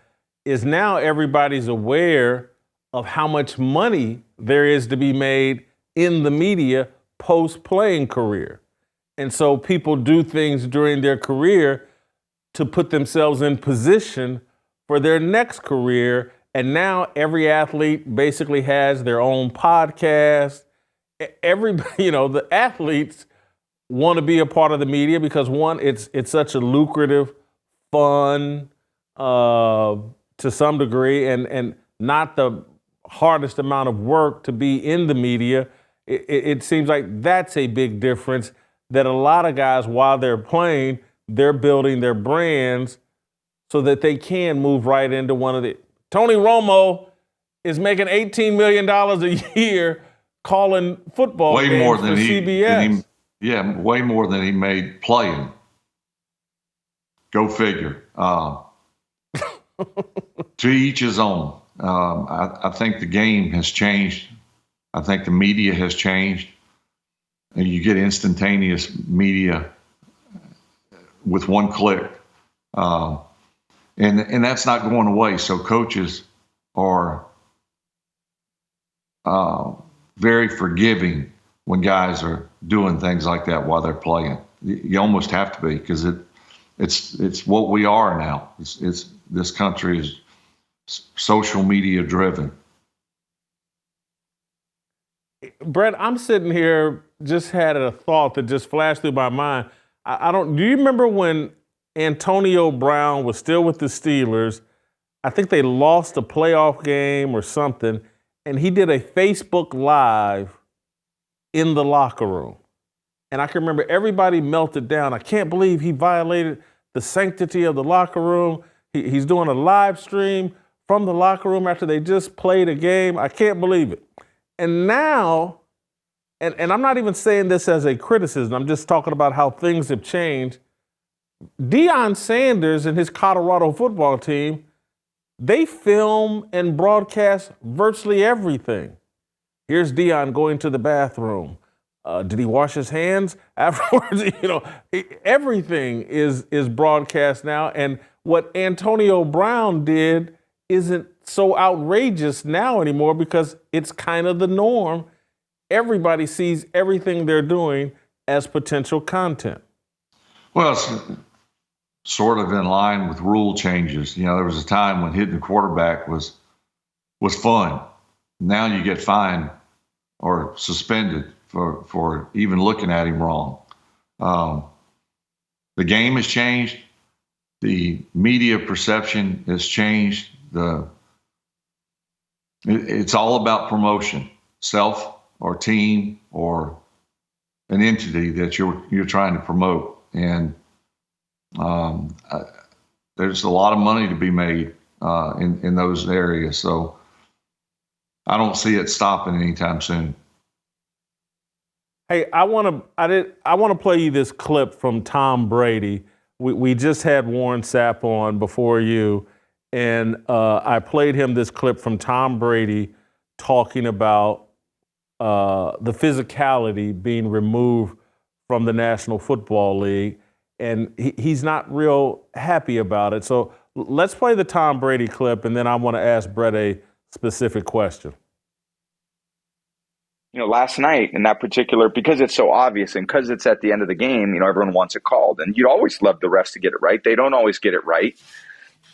is now everybody's aware of how much money there is to be made in the media post-playing career. And so people do things during their career to put themselves in position for their next career. And now every athlete basically has their own podcast. Everybody, the athletes want to be a part of the media because, one, it's such a lucrative, fun, to some degree, and not the hardest amount of work to be in the media. It seems like that's a big difference, that a lot of guys, while they're playing, they're building their brands so that they can move right into one of the... Tony Romo is making $18 million a year calling football games more for than CBS. Way more than he made playing. Go figure. To each his own. I think the game has changed. I think the media has changed. And you get instantaneous media with one click. And that's not going away. So coaches are very forgiving when guys are doing things like that while they're playing. You almost have to be, because it's what we are now. It's this country is social media driven. Brett, I'm sitting here, just had a thought that just flashed through my mind. Do you remember when Antonio Brown was still with the Steelers? I think they lost a playoff game or something, and he did a Facebook Live in the locker room. And I can remember everybody melted down. I can't believe he violated the sanctity of the locker room. He's doing a live stream from the locker room after they just played a game. I can't believe it. And now, and I'm not even saying this as a criticism, I'm just talking about how things have changed. Deion Sanders and his Colorado football team, they film and broadcast virtually everything. Here's Dion going to the bathroom. Did he wash his hands afterwards? Everything is broadcast now. And what Antonio Brown did isn't so outrageous now anymore because it's kind of the norm. Everybody sees everything they're doing as potential content. Well, it's sort of in line with rule changes. There was a time when hitting the quarterback was fun. Now you get fined or suspended for even looking at him wrong. The game has changed. The media perception has changed. It's all about promotion, self or team or an entity that you're trying to promote. And there's a lot of money to be made in those areas. So I don't see it stopping anytime soon. Hey, I want to play you this clip from Tom Brady. We just had Warren Sapp on before you, and I played him this clip from Tom Brady talking about the physicality being removed from the National Football League, and he's not real happy about it. So let's play the Tom Brady clip, and then I want to ask Brett a specific question. Last night in that particular, because it's so obvious and because it's at the end of the game, everyone wants it called. And you'd always love the refs to get it right. They don't always get it right.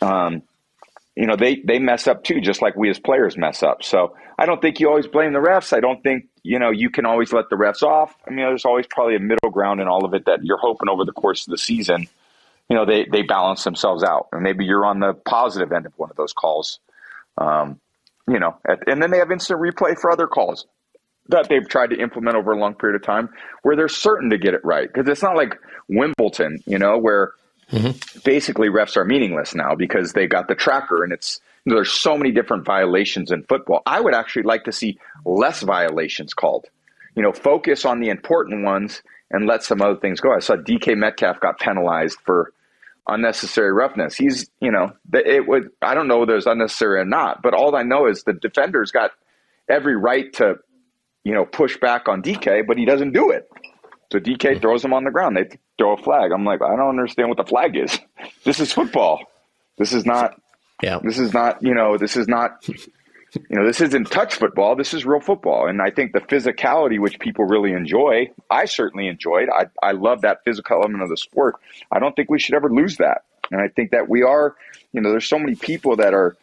They mess up too, just like we as players mess up. So I don't think you always blame the refs. I don't think, you can always let the refs off. There's always probably a middle ground in all of it that you're hoping over the course of the season, they balance themselves out. And maybe you're on the positive end of one of those calls, and then they have instant replay for other calls that they've tried to implement over a long period of time where they're certain to get it right. Because it's not like Wimbledon, where basically refs are meaningless now because they got the tracker and there's so many different violations in football. I would actually like to see less violations called, focus on the important ones and let some other things go. I saw DK Metcalf got penalized for unnecessary roughness. He's, I don't know whether it's unnecessary or not, but all I know is the defender's got every right to, push back on DK, but he doesn't do it. So DK throws him on the ground. They throw a flag. I'm like, I don't understand what the flag is. This is football. This is not, this isn't touch football. This is real football. And I think the physicality, which people really enjoy, I certainly enjoyed. I love that physical element of the sport. I don't think we should ever lose that. And I think that we are, there's so many people that are,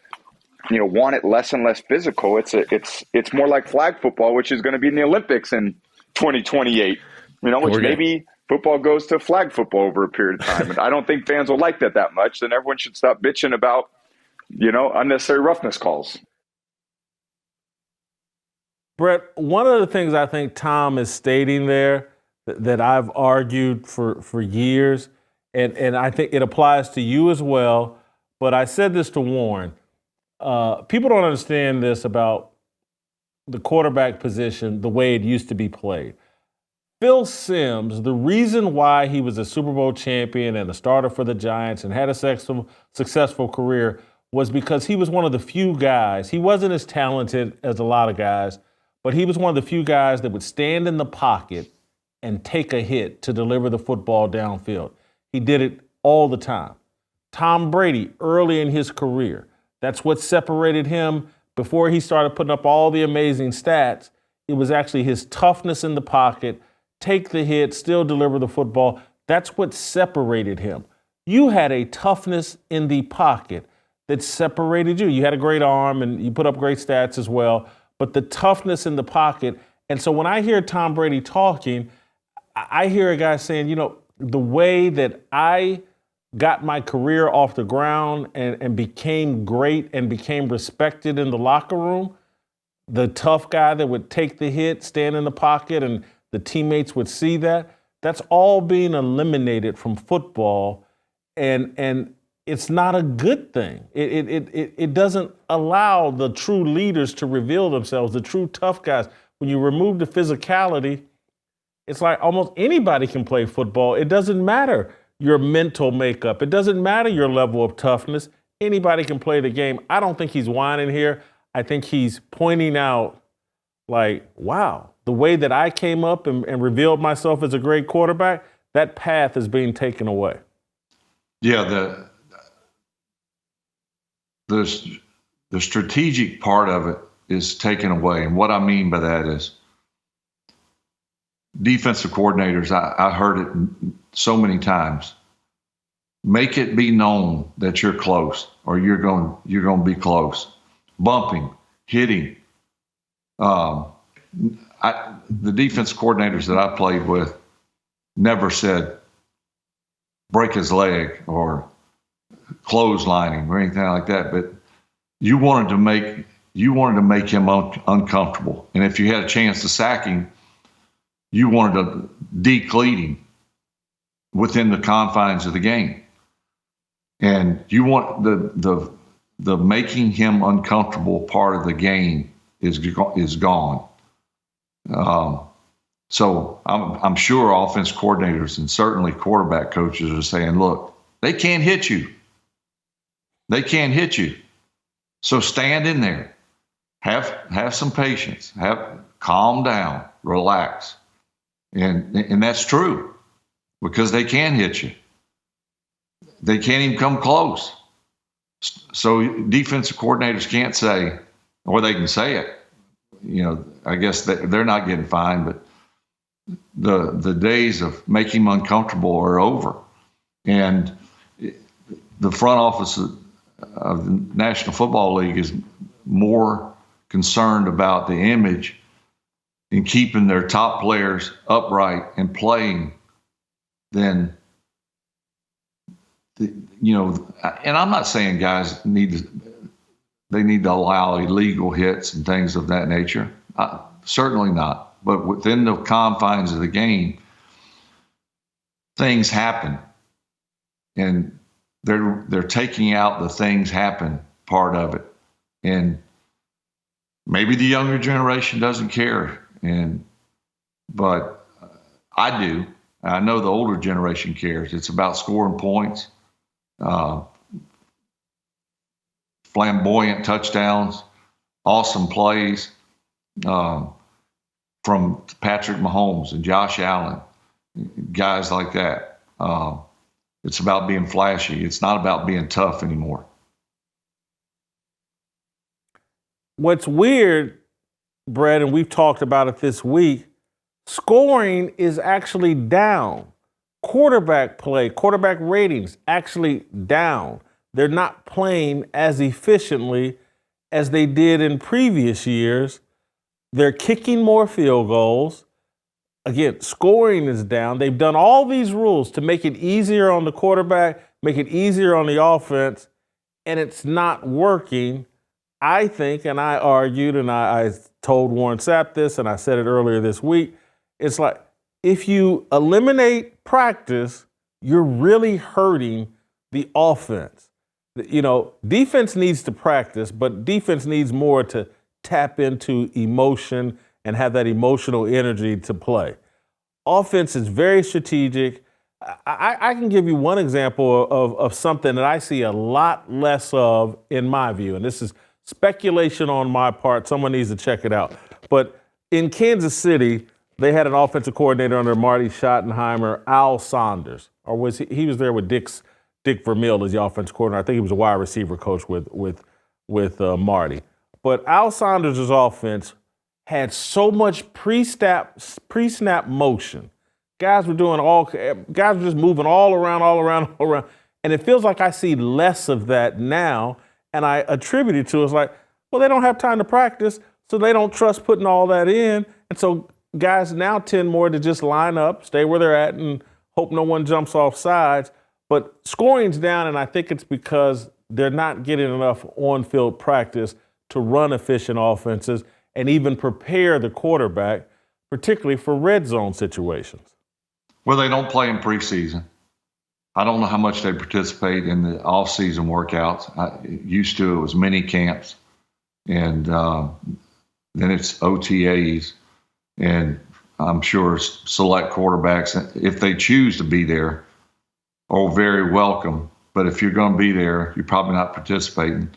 want it less and less physical. It's more like flag football, which is going to be in the Olympics in 2028, which maybe football goes to flag football over a period of time. And I don't think fans will like that much. Then everyone should stop bitching about, unnecessary roughness calls. Brett, one of the things I think Tom is stating there that I've argued for years, and I think it applies to you as well, but I said this to Warren. People don't understand this about the quarterback position the way it used to be played. Phil Simms, the reason why he was a Super Bowl champion and a starter for the Giants and had a successful career was because he was one of the few guys. He wasn't as talented as a lot of guys, but he was one of the few guys that would stand in the pocket and take a hit to deliver the football downfield. He did it all the time. Tom Brady, early in his career, that's what separated him before he started putting up all the amazing stats. It was actually his toughness in the pocket, take the hit, still deliver the football. That's what separated him. You had a toughness in the pocket that separated you. You had a great arm and you put up great stats as well, but the toughness in the pocket And so when I hear Tom Brady talking, I hear a guy saying, you know, the way that I got my career off the ground and became great and became respected in the locker room, the tough guy that would take the hit, stand in the pocket, and the teammates would see that, that's all being eliminated from football. And it's not a good thing. It doesn't allow the true leaders to reveal themselves, the true tough guys. When you remove the physicality, it's like almost anybody can play football. It doesn't matter your mental makeup. It doesn't matter your level of toughness. Anybody can play the game. I don't think he's whining here. I think he's pointing out, like, wow, the way that I came up and revealed myself as a great quarterback, that path is being taken away. Yeah, the strategic part of it is taken away. And what I mean by that is defensive coordinators, I heard it so many times, make it be known that you're close or you're going to be close. Bumping, hitting. The defense coordinators that I played with never said break his leg or clotheslining or anything like that. But you wanted to make him uncomfortable. And if you had a chance to sack him, you wanted to decleat him within the confines of the game. And you want the making him uncomfortable part of the game is gone. So I'm sure offense coordinators and certainly quarterback coaches are saying, look, they can't hit you. They can't hit you. So stand in there. Have some patience. Calm down. Relax. And that's true because they can hit you. They can't even come close. So defensive coordinators can't say, or they can say it. You know, I guess they're not getting fined, but the days of making them uncomfortable are over. And the front office of the National Football League is more concerned about the image and keeping their top players upright and playing than, you know, and I'm not saying guys need to allow illegal hits and things of that nature. Certainly not. But within the confines of the game, things happen. And they're taking out the things happen part of it. And maybe the younger generation doesn't care. But I do. I know the older generation cares. It's about scoring points, flamboyant touchdowns, awesome plays from Patrick Mahomes and Josh Allen, guys like that. It's about being flashy. It's not about being tough anymore. What's weird, Brett, and we've talked about it this week, scoring is actually down. Quarterback play, quarterback ratings actually down. They're not playing as efficiently as they did in previous years. They're kicking more field goals. Again, scoring is down. They've done all these rules to make it easier on the quarterback, make it easier on the offense, and it's not working. I think, and I argued, and I told Warren Sapp this, and I said it earlier this week, it's like if you eliminate practice, you're really hurting the offense. You know, defense needs to practice, but defense needs more to tap into emotion and have that emotional energy to play. Offense is very strategic. I can give you one example of something that I see a lot less of in my view, and this is speculation on my part. Someone needs to check it out. But in Kansas City, they had an offensive coordinator under Marty Schottenheimer, Al Sanders, or was he was there with Dick Vermeil as the offensive coordinator. I think he was a wide receiver coach with Marty. But Al Sanders' offense had so much pre-snap motion. Guys were just moving all around. And it feels like I see less of that now. And I attribute it to, it's like, well, they don't have time to practice, So they don't trust putting all that in. And so guys now tend more to just line up, stay where they're at, and hope no one jumps off sides. But scoring's down, and I think it's because they're not getting enough on-field practice to run efficient offenses and even prepare the quarterback, particularly for red zone situations. Well, they don't play in preseason. I don't know how much they participate in the off-season workouts. Used to, it was mini camps, and then it's OTAs, and I'm sure select quarterbacks, if they choose to be there, are very welcome. But if you're going to be there, you're probably not participating.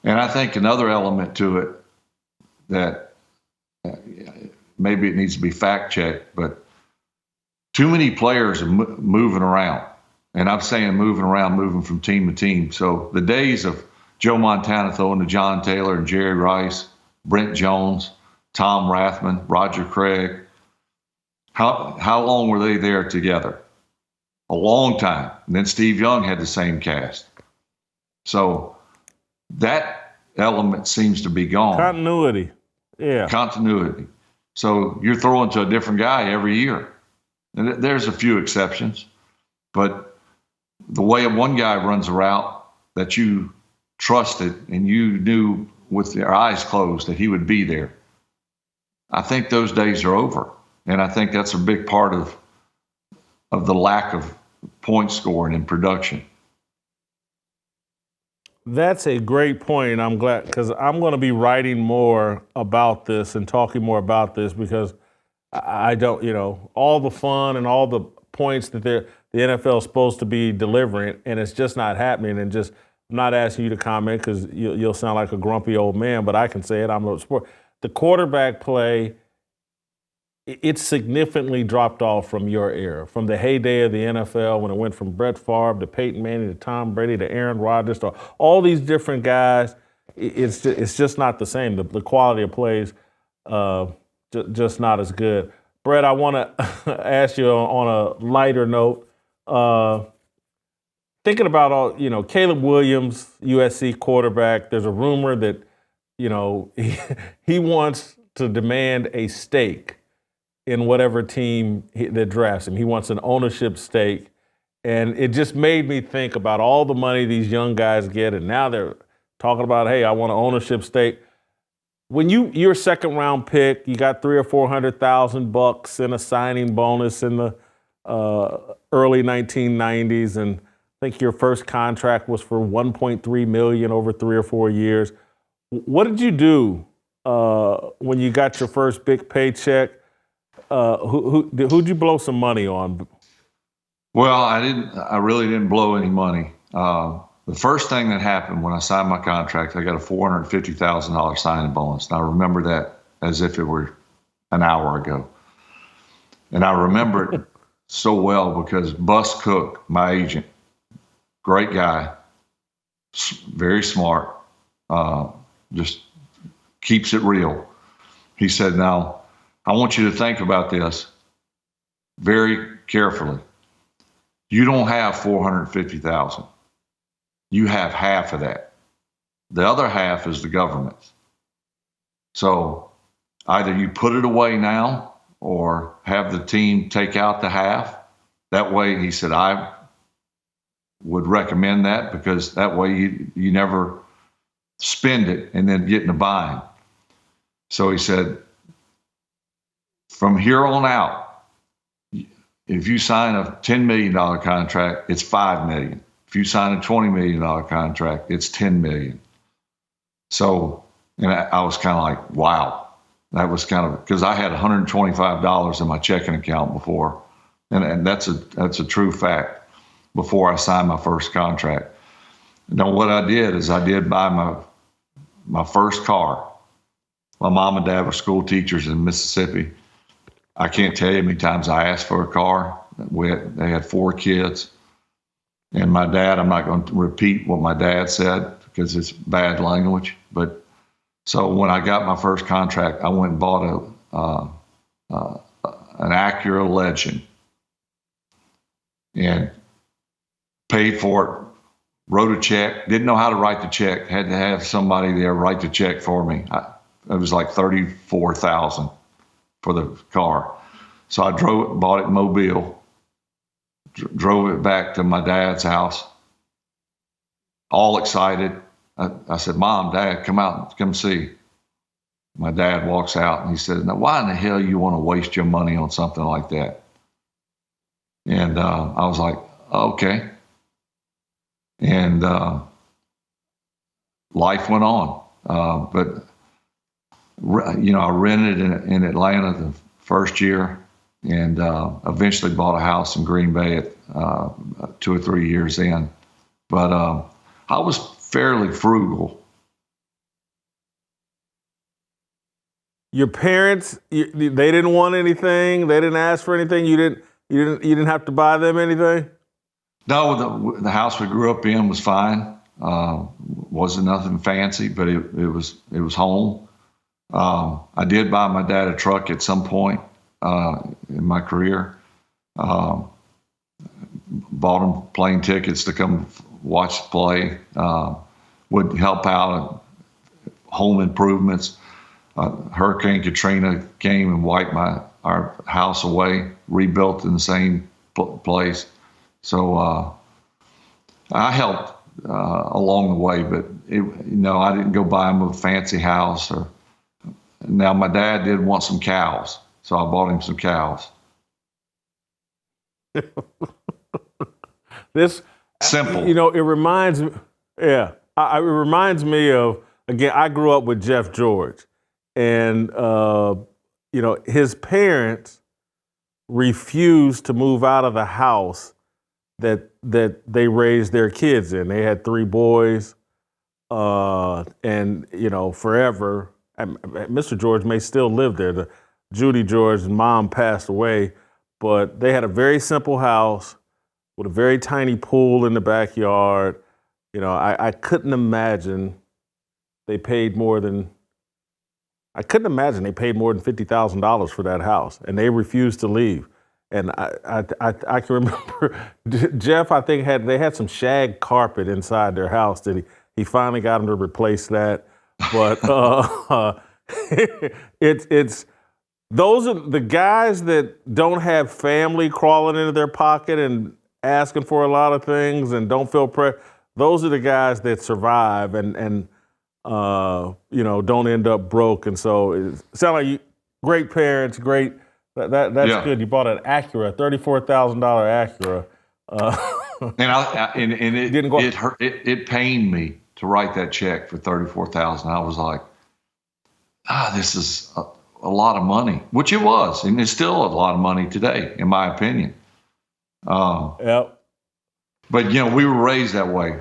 And I think another element to it that maybe it needs to be fact-checked, but too many players are moving around. And I'm saying moving around, moving from team to team. So the days of Joe Montana throwing to John Taylor and Jerry Rice, Brent Jones, Tom Rathman, Roger Craig, how long were they there together? A long time. And then Steve Young had the same cast. So that element seems to be gone. Continuity. Yeah. Continuity. So you're throwing to a different guy every year. And there's a few exceptions. But the way one guy runs a route that you trusted and you knew with your eyes closed that he would be there, I think those days are over. And I think that's a big part of the lack of point scoring and production. That's a great point, and I'm glad, because I'm going to be writing more about this and talking more about this, because I don't, all the fun and all the points that the NFL is supposed to be delivering, and it's just not happening. And just, I'm not asking you to comment because you'll sound like a grumpy old man, but I can say it. I'm a sport. The quarterback play, it's significantly dropped off from your era, from the heyday of the NFL when it went from Brett Favre to Peyton Manning to Tom Brady to Aaron Rodgers to all these different guys. It's just not the same. The quality of plays just not as good. Brett, I want to ask you on a lighter note. Thinking about all, Caleb Williams, USC quarterback. There's a rumor that he wants to demand a stake in whatever team that drafts him. He wants an ownership stake. And it just made me think about all the money these young guys get, and now they're talking about, hey, I want an ownership stake. When you're a second round pick, you got $300,000 or $400,000 in a signing bonus in the early 1990s, and I think your first contract was for $1.3 million over 3 or 4 years. What did you do when you got your first big paycheck? Who'd you blow some money on? Well, I really didn't blow any money. The first thing that happened when I signed my contract, I got a $450,000 signing bonus. And I remember that as if it were an hour ago. And I remember it so well because Bus Cook, my agent, great guy, very smart, just keeps it real. He said, now, I want you to think about this very carefully. You don't have $450,000. You have half of that. The other half is the government's. So either you put it away now or have the team take out the half. That way, he said, I would recommend that because that way you never spend it and then get in a bind. So he said, from here on out, if you sign a $10 million contract, it's $5 million. If you sign a $20 million contract, it's $10 million. So, and I was kind of like, wow. That was kind of, because I had $125 in my checking account before. And that's a true fact before I signed my first contract. Now, what I did is I did buy my first car. My mom and dad were school teachers in Mississippi. I can't tell you how many times I asked for a car. They had 4 kids. And my dad, I'm not going to repeat what my dad said because it's bad language. But so when I got my first contract, I went and bought an Acura Legend and paid for it, wrote a check, didn't know how to write the check, had to have somebody there write the check for me. it was like $34,000 for the car. So I bought it in Mobile, drove it back to my dad's house, all excited. I said, Mom, Dad, come out, come see. My dad walks out and he says, now, why in the hell you want to waste your money on something like that? And I was like, okay. And life went on. But, I rented in Atlanta the first year and eventually bought a house in Green Bay at 2 or 3 years in. But I was fairly frugal. Your parents, they didn't want anything. They didn't ask for anything. You didn't have to buy them anything. No, the house we grew up in was fine. Wasn't nothing fancy, but it was home. I did buy my dad a truck at some point in my career. Bought him plane tickets to come watch the play. Would help out at home improvements. Hurricane Katrina came and wiped our house away, rebuilt in the same place. So I helped along the way, but I didn't go buy him a fancy house. Now my dad did want some cows, so I bought him some cows. This simple, it reminds me. Yeah, it reminds me of, again, I grew up with Jeff George. And, his parents refused to move out of the house that they raised their kids in. They had 3 boys, and, forever. And Mr. George may still live there. Judy George's mom passed away, but they had a very simple house with a very tiny pool in the backyard. I couldn't imagine they paid more than $50,000 for that house, and they refused to leave. And I can remember Jeff, I think they had some shag carpet inside their house that he finally got them to replace that. But it's those are the guys that don't have family crawling into their pocket and asking for a lot of things and don't feel those are the guys that survive and don't end up broke. And so it sounds like great parents, great. That's good. You bought an Acura, $34,000 Acura. And it didn't go. It pained me to write that check for $34,000. I was like, this is a lot of money, which it was, and it's still a lot of money today, in my opinion. Yep. But we were raised that way.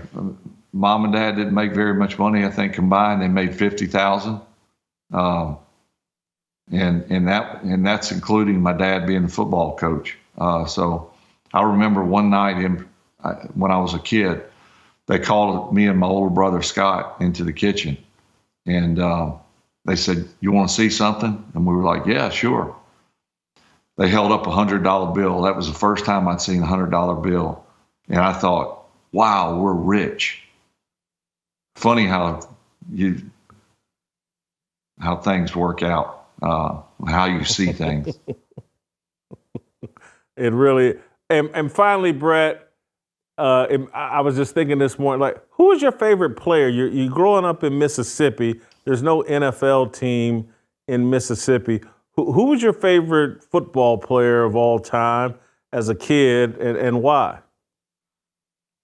Mom and Dad didn't make very much money. I think combined they made $50,000, and that's including my dad being a football coach. So I remember one night when I was a kid, they called me and my older brother Scott into the kitchen, and they said, "You want to see something?" And we were like, "Yeah, sure." They held up a $100 bill. That was the first time I'd seen a $100 bill, and I thought, "Wow, we're rich." Funny how things work out, how you see things. It really, and finally, Brett, I was just thinking this morning, like, who is your favorite player? You're growing up in Mississippi. There's no NFL team in Mississippi. Who was your favorite football player of all time as a kid, and why?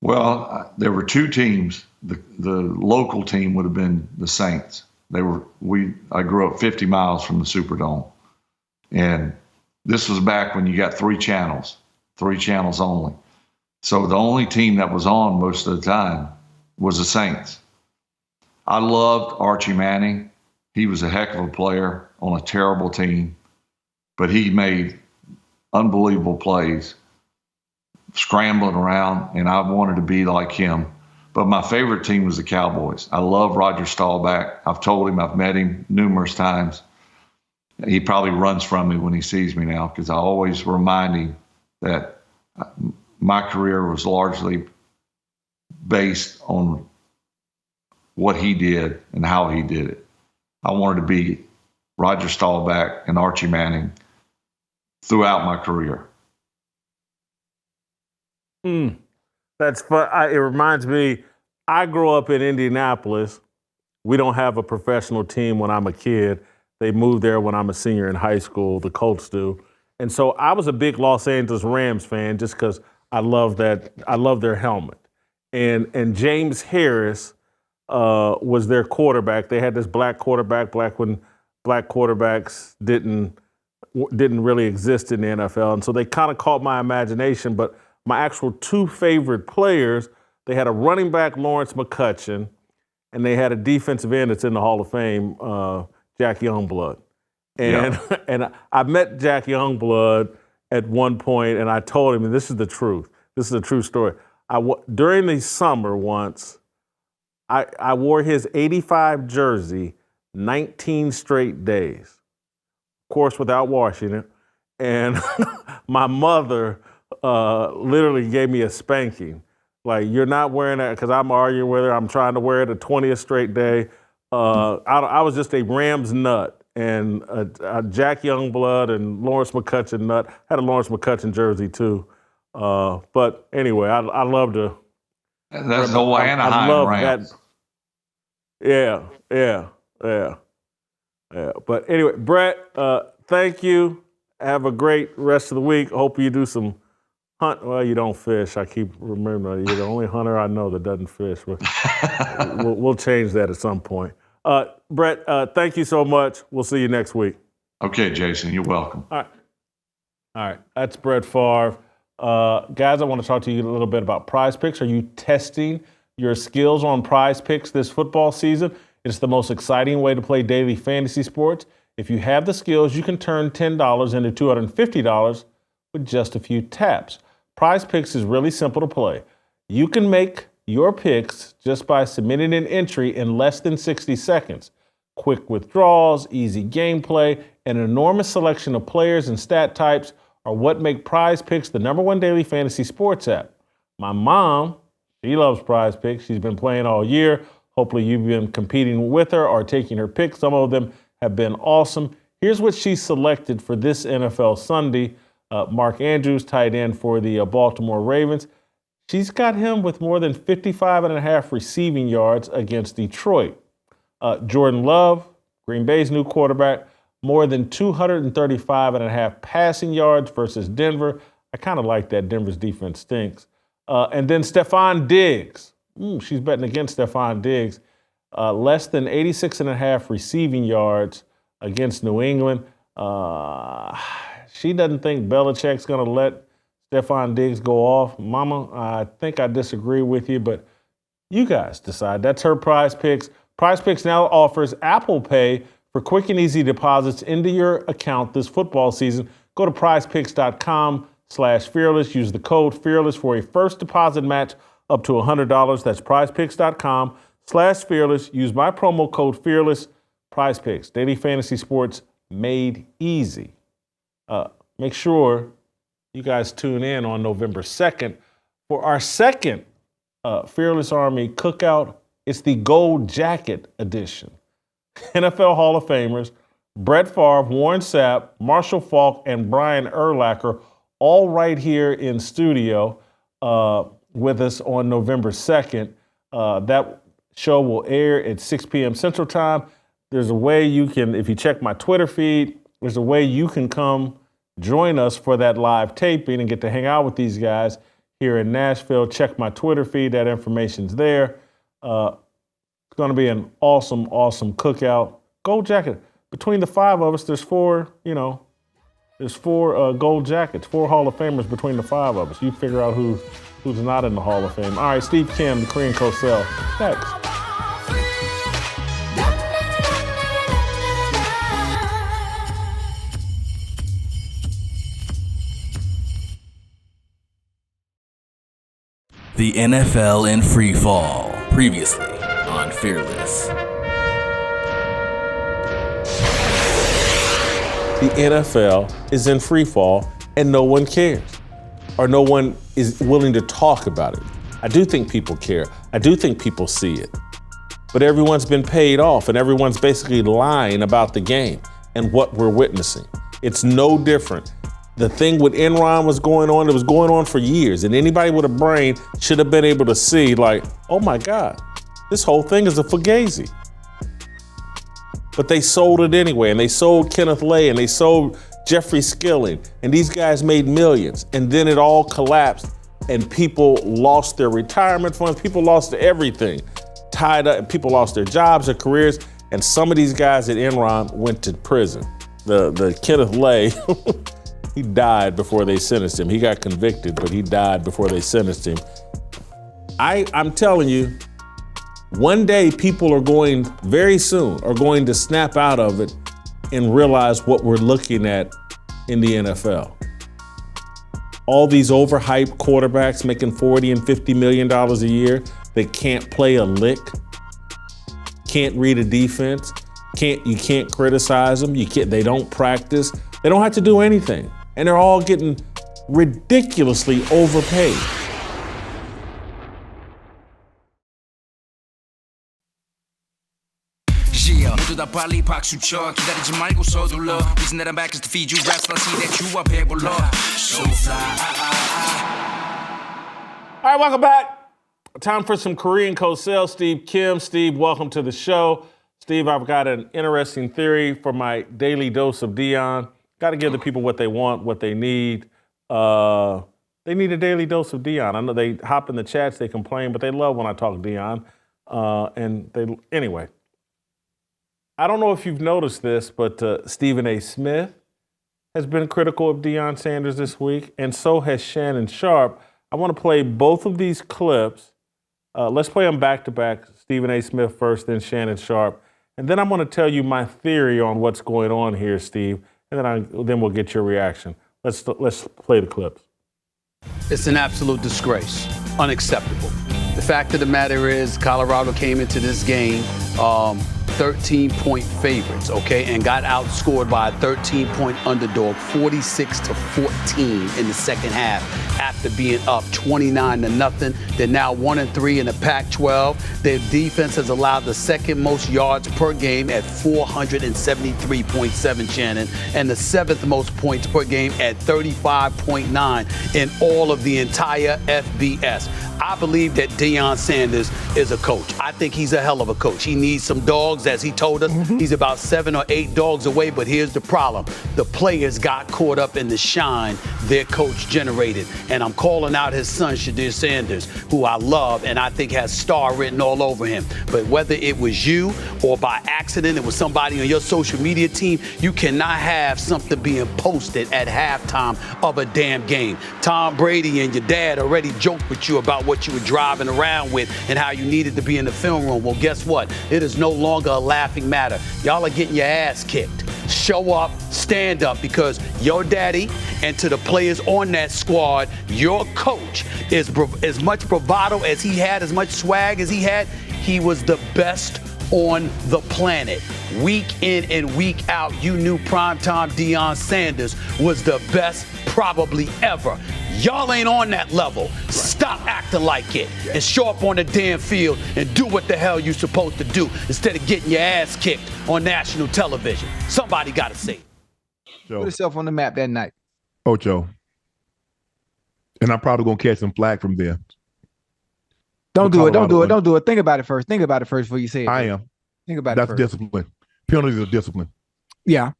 Well, there were 2 teams. The local team would have been the Saints. I grew up 50 miles from the Superdome, and this was back when you got 3 channels only. So the only team that was on most of the time was the Saints. I loved Archie Manning. He was a heck of a player on a terrible team, but he made unbelievable plays, scrambling around, and I wanted to be like him. But my favorite team was the Cowboys. I love Roger Staubach. I've told him, I've met him numerous times. He probably runs from me when he sees me now, because I always remind him that my career was largely based on what he did and how he did it. I wanted to be Roger Staubach and Archie Manning throughout my career. That's fun. It reminds me, I grew up in Indianapolis. We don't have a professional team when I'm a kid. They moved there when I'm a senior in high school. The Colts do. And so I was a big Los Angeles Rams fan just because I love their helmet. And James Harris was their quarterback. They had this black quarterback when black quarterbacks didn't really exist in the NFL. And so they kind of caught my imagination. But my actual two favorite players, they had a running back, Lawrence McCutcheon, and they had a defensive end that's in the Hall of Fame, Jack Youngblood. And I met Jack Youngblood at one point, and I told him, and this is the truth. This is a true story. During the summer once, I wore his 85 jersey 19 straight days, of course, without washing it. And my mother literally gave me a spanking. Like, you're not wearing that, because I'm arguing with her. I'm trying to wear it a 20th straight day. I was just a Rams nut. And Jack Youngblood and Lawrence McCutcheon nut. I had a Lawrence McCutcheon jersey too. But anyway, I love to. That's the whole Anaheim Rams. Yeah. But anyway, Brett, thank you. Have a great rest of the week. Hope you do some hunt. Well, you don't fish. I keep remembering you're the only hunter I know that doesn't fish. We'll change that at some point. Brett, thank you so much. We'll see you next week. Okay, Jason, you're welcome. All right. That's Brett Favre. Guys, I want to talk to you a little bit about Prize Picks. Are you testing your skills on Prize Picks this football season? It's the most exciting way to play daily fantasy sports. If you have the skills, you can turn $10 into $250 with just a few taps. Prize Picks is really simple to play. You can make your picks just by submitting an entry in less than 60 seconds. Quick withdrawals, easy gameplay, and an enormous selection of players and stat types are what make Prize Picks the #1 daily fantasy sports app. My mom, she loves Prize Picks. She's been playing all year. Hopefully you've been competing with her or taking her picks. Some of them have been awesome. Here's what she selected for this NFL Sunday. Mark Andrews, tight end for the Baltimore Ravens. She's got him with more than 55.5 receiving yards against Detroit. Jordan Love, Green Bay's new quarterback, more than 235.5 passing yards versus Denver. I kind of like that. Denver's defense stinks. And then Stephon Diggs. She's betting against Stephon Diggs. Less than 86.5 receiving yards against New England. She doesn't think Belichick's going to let Stephon Diggs go off. Mama, I think I disagree with you, but you guys decide. That's her Prize Picks. Prize Picks now offers Apple Pay for quick and easy deposits into your account this football season. Go to prizepicks.com/fearless. Use the code FEARLESS for a first deposit match up to $100. That's prizepicks.com/fearless. Use my promo code FEARLESS. Prize Picks, daily fantasy sports made easy. Make sure you guys tune in on November 2nd for our second Fearless Army cookout. It's the Gold Jacket edition. NFL Hall of Famers, Brett Favre, Warren Sapp, Marshall Faulk, and Brian Urlacher, all right here in studio with us on November 2nd. That show will air at 6 p.m. Central Time. There's a way you can, if you check my Twitter feed, there's a way you can come join us for that live taping and get to hang out with these guys here in Nashville. Check my Twitter feed. That information's there. It's going to be an awesome, awesome cookout. Gold Jacket. Between the five of us, there's four gold jackets, 4 Hall of Famers between the five of us. You figure out who's not in the Hall of Fame. All right, Steve Kim, Korean Cosell. Next. The NFL in free fall. Previously on Fearless. The NFL is in free fall and no one cares, or no one is willing to talk about it. I do think people care. I do think people see it. but everyone's been paid off and everyone's basically lying about the game and what we're witnessing. It's no different. The thing with Enron was going on, it was going on for years, and anybody with a brain should have been able to see, like, oh my God, this whole thing is a fugazi. But they sold it anyway, and they sold Kenneth Lay, and they sold Jeffrey Skilling, and these guys made millions, and then it all collapsed, and people lost their retirement funds, people lost everything, tied up, and people lost their jobs, their careers, and some of these guys at Enron went to prison. The Kenneth Lay, he died before they sentenced him. He got convicted, but he died before they sentenced him. I'm telling you, one day people are going, very soon, are going to snap out of it and realize what we're looking at in the NFL. All these overhyped quarterbacks making $40 and $50 million a year that can't play a lick, can't read a defense, you can't criticize them, they don't practice, they don't have to do anything. And they're all getting ridiculously overpaid. 모두 다 빨리 박수 쳐 기다리지 말고 서둘러 Reason that I'm back is to feed you raps I see that you are 배불러 So fly All right, welcome back. Time for some Korean co-sale. Steve Kim. Steve, welcome to the show. Steve, I've got an interesting theory for my daily dose of Dion. Got to give the people what they want, what they need. They need a daily dose of Dion. I know they hop in the chats, they complain, but they love when I talk Dion. Anyway. I don't know if you've noticed this, but Stephen A. Smith has been critical of Deion Sanders this week, and so has Shannon Sharpe. I want to play both of these clips. Let's play them back-to-back. Stephen A. Smith first, then Shannon Sharpe. And then I'm going to tell you my theory on what's going on here, Steve, and then we'll get your reaction. Let's play the clips. It's an absolute disgrace. Unacceptable. The fact of the matter is Colorado came into this game 13-point favorites, okay, and got outscored by a 13-point underdog, 46-14 in the second half after being up 29-0. They're now 1-3 in the Pac-12. Their defense has allowed the second most yards per game at 473.7, Shannon, and the seventh most points per game at 35.9 in all of the entire FBS. I believe that Deion Sanders is a coach. I think he's a hell of a coach. He needs some dogs, as he told us. He's about 7 or 8 dogs away, but here's the problem. The players got caught up in the shine their coach generated. And I'm calling out his son, Shannon Sanders, who I love and I think has star written all over him. But whether it was you or by accident, it was somebody on your social media team, you cannot have something being posted at halftime of a damn game. Tom Brady and your dad already joked with you about what you were driving around with and how you needed to be in the film room. Well, guess what? It is no longer a laughing matter. Y'all are getting your ass kicked. Show up, stand up, because your daddy, and to the players on that squad, your coach is as much bravado as he had, as much swag as he had. He was the best on the planet. Week in and week out, you knew primetime Deion Sanders was the best probably ever. Y'all ain't on that level. Right. Stop acting like it and show up on the damn field and do what the hell you're supposed to do instead of getting your ass kicked on national television. Somebody got to say it. Put yourself on the map that night. Ocho. And I'm probably going to catch some flag from there. Don't do it. Don't do it. Don't do it. Think about it first. Think about it first before you say it. I am. Think about it first. That's discipline. Penalties are discipline. Yeah.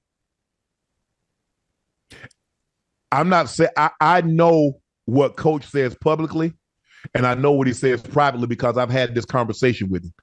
I'm not saying I know what coach says publicly, and I know what he says privately because I've had this conversation with him.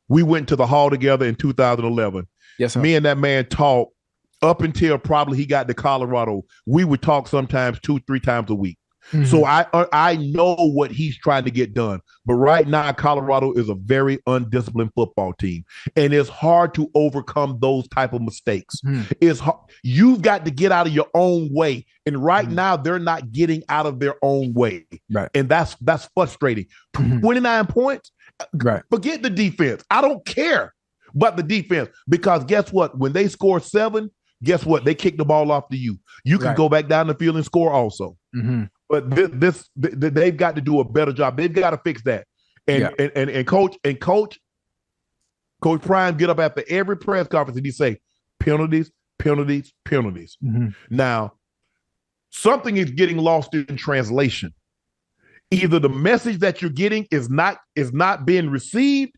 We went to the hall together in 2011. Yes, sir. Me and that man talked up until probably he got to Colorado. We would talk sometimes 2-3 times a week. Mm-hmm. So I know what he's trying to get done. But right now, Colorado is a very undisciplined football team. And it's hard to overcome those type of mistakes. Mm-hmm. It's hard. You've got to get out of your own way. And right now, they're not getting out of their own way. Right. And that's frustrating. Mm-hmm. 29 points? Right. Forget the defense. I don't care about the defense. Because guess what? When they score 7, guess what? They kick the ball off to you. You can go back down the field and score also. Mm-hmm. But they've got to do a better job. They've got to fix that. And coach, Coach Prime get up after every press conference and he say, penalties, penalties, penalties. Mhm. Now, something is getting lost in translation. Either the message that you're getting is not being received,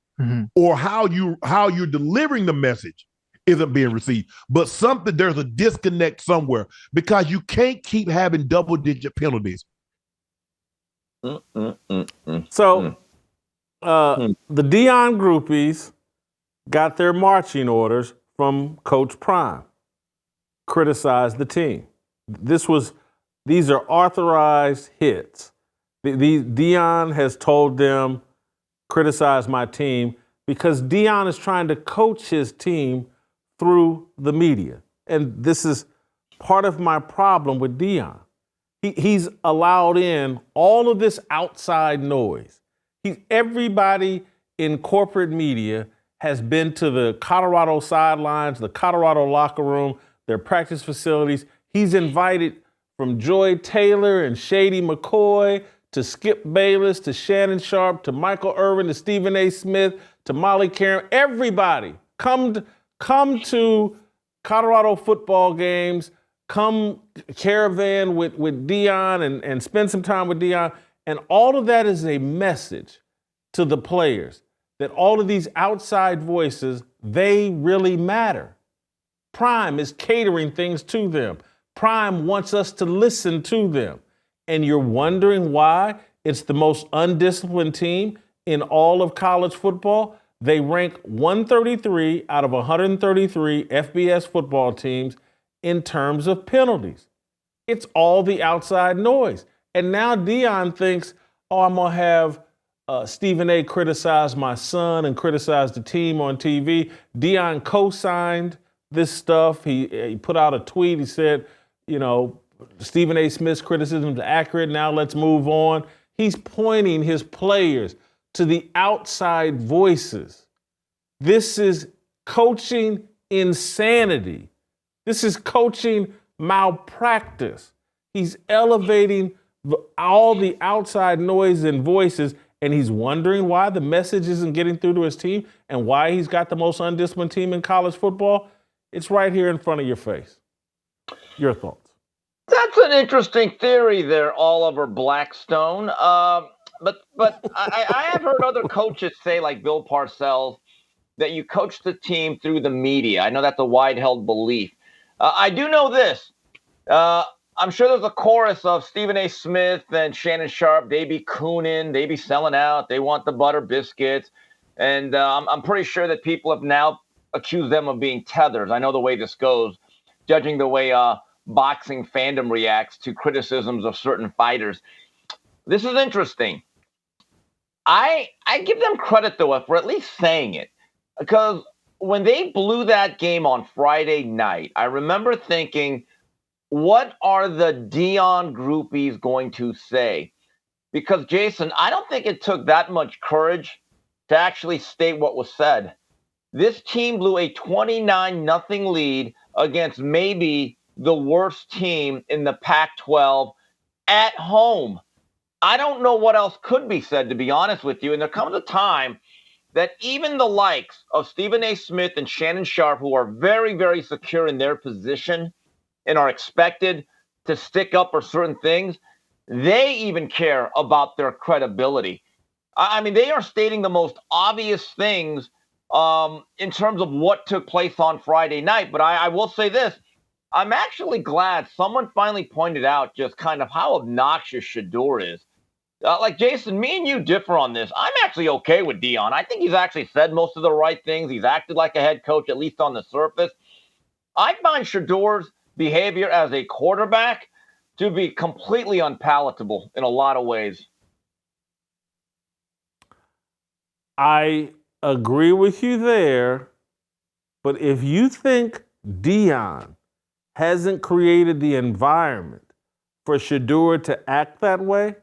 or how you're delivering the message isn't being received. But there's a disconnect somewhere, because you can't keep having double-digit penalties. So the Dion groupies got their marching orders from Coach Prime. Criticize the team. These are authorized hits. Dion has told them, criticize my team, because Dion is trying to coach his team through the media. And this is part of my problem with Dion. He's allowed in all of this outside noise. Everybody in corporate media has been to the Colorado sidelines, the Colorado locker room, their practice facilities. He's invited from Joy Taylor and Shady McCoy to Skip Bayless to Shannon Sharpe to Michael Irvin to Stephen A. Smith to Molly Karen. Everybody come to Colorado football games. Come caravan with Dion and spend some time with Dion. And all of that is a message to the players that all of these outside voices, they really matter. Prime is catering things to them. Prime wants us to listen to them. And you're wondering why it's the most undisciplined team in all of college football? They rank 133 out of 133 FBS football teams in terms of penalties. It's all the outside noise. And now Dion thinks, I'm going to have Stephen A. criticize my son and criticize the team on TV. Dion co-signed this stuff. He put out a tweet. He said, Stephen A. Smith's criticism is accurate. Now let's move on. He's pointing his players to the outside voices. This is coaching insanity. This is coaching malpractice. He's elevating all the outside noise and voices, and he's wondering why the message isn't getting through to his team and why he's got the most undisciplined team in college football. It's right here in front of your face. Your thoughts? That's an interesting theory there, Oliver Blackstone. But I have heard other coaches say, like Bill Parcells, that you coach the team through the media. I know that's a wide-held belief. I do know this. I'm sure there's a chorus of Stephen A. Smith and Shannon Sharpe. They be cooning. They be selling out. They want the butter biscuits. And I'm pretty sure that people have now accused them of being tethers. I know the way this goes, judging the way boxing fandom reacts to criticisms of certain fighters. This is interesting. I give them credit, though, for at least saying it. Because when they blew that game on Friday night, I remember thinking, what are the Dion groupies going to say? Because, Jason, I don't think it took that much courage to actually state what was said. This team blew a 29-0 lead against maybe the worst team in the Pac-12 at home. I don't know what else could be said, to be honest with you. And there comes a time that even the likes of Stephen A. Smith and Shannon Sharpe, who are very, very secure in their position and are expected to stick up for certain things, they even care about their credibility. I mean, they are stating the most obvious things in terms of what took place on Friday night. But I will say this. I'm actually glad someone finally pointed out just kind of how obnoxious Shedeur is. Like, Jason, me and you differ on this. I'm actually okay with Dion. I think he's actually said most of the right things. He's acted like a head coach, at least on the surface. I find Shedeur's behavior as a quarterback to be completely unpalatable in a lot of ways. I agree with you there, but if you think Dion hasn't created the environment for Shedeur to act that way,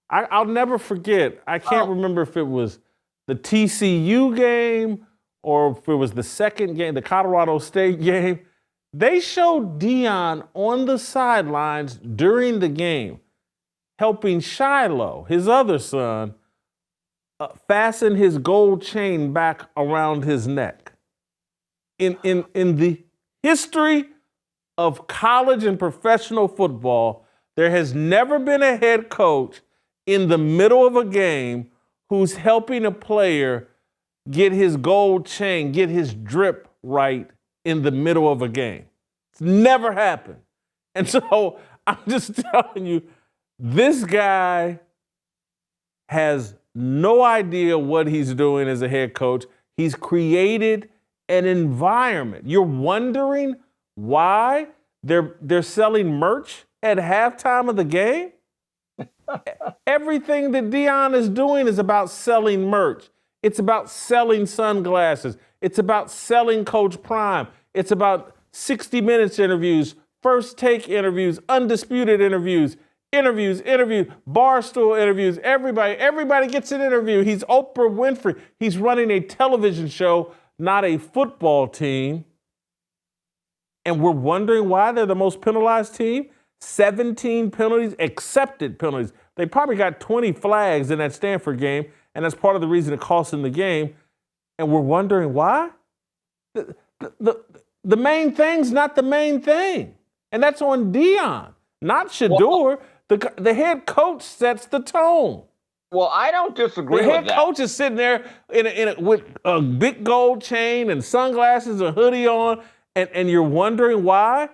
I'll never forget. I can't remember if it was the TCU game or if it was the second game, the Colorado State game. They showed Dion on the sidelines during the game, helping Shiloh, his other son, fasten his gold chain back around his neck. In the history of college and professional football, there has never been a head coach in the middle of a game who's helping a player get his gold chain, get his drip right in the middle of a game. It's never happened. And so I'm just telling you, this guy has no idea what he's doing as a head coach. He's created an environment. You're wondering why they're selling merch at halftime of the game? Everything that Dion is doing is about selling merch. It's about selling sunglasses. It's about selling Coach Prime. It's about 60 Minutes interviews, First Take interviews, Undisputed interviews, Barstool interviews. Everybody gets an interview. He's Oprah Winfrey. He's running a television show, not a football team. And we're wondering why they're the most penalized team. 17 penalties, accepted penalties. They probably got 20 flags in that Stanford game, and that's part of the reason it cost them the game. And we're wondering why? The main thing's not the main thing. And that's on Dion, not Shador. The head coach sets the tone. Well, I don't disagree with that. The head coach is sitting there with a big gold chain and sunglasses and hoodie on, and you're wondering why?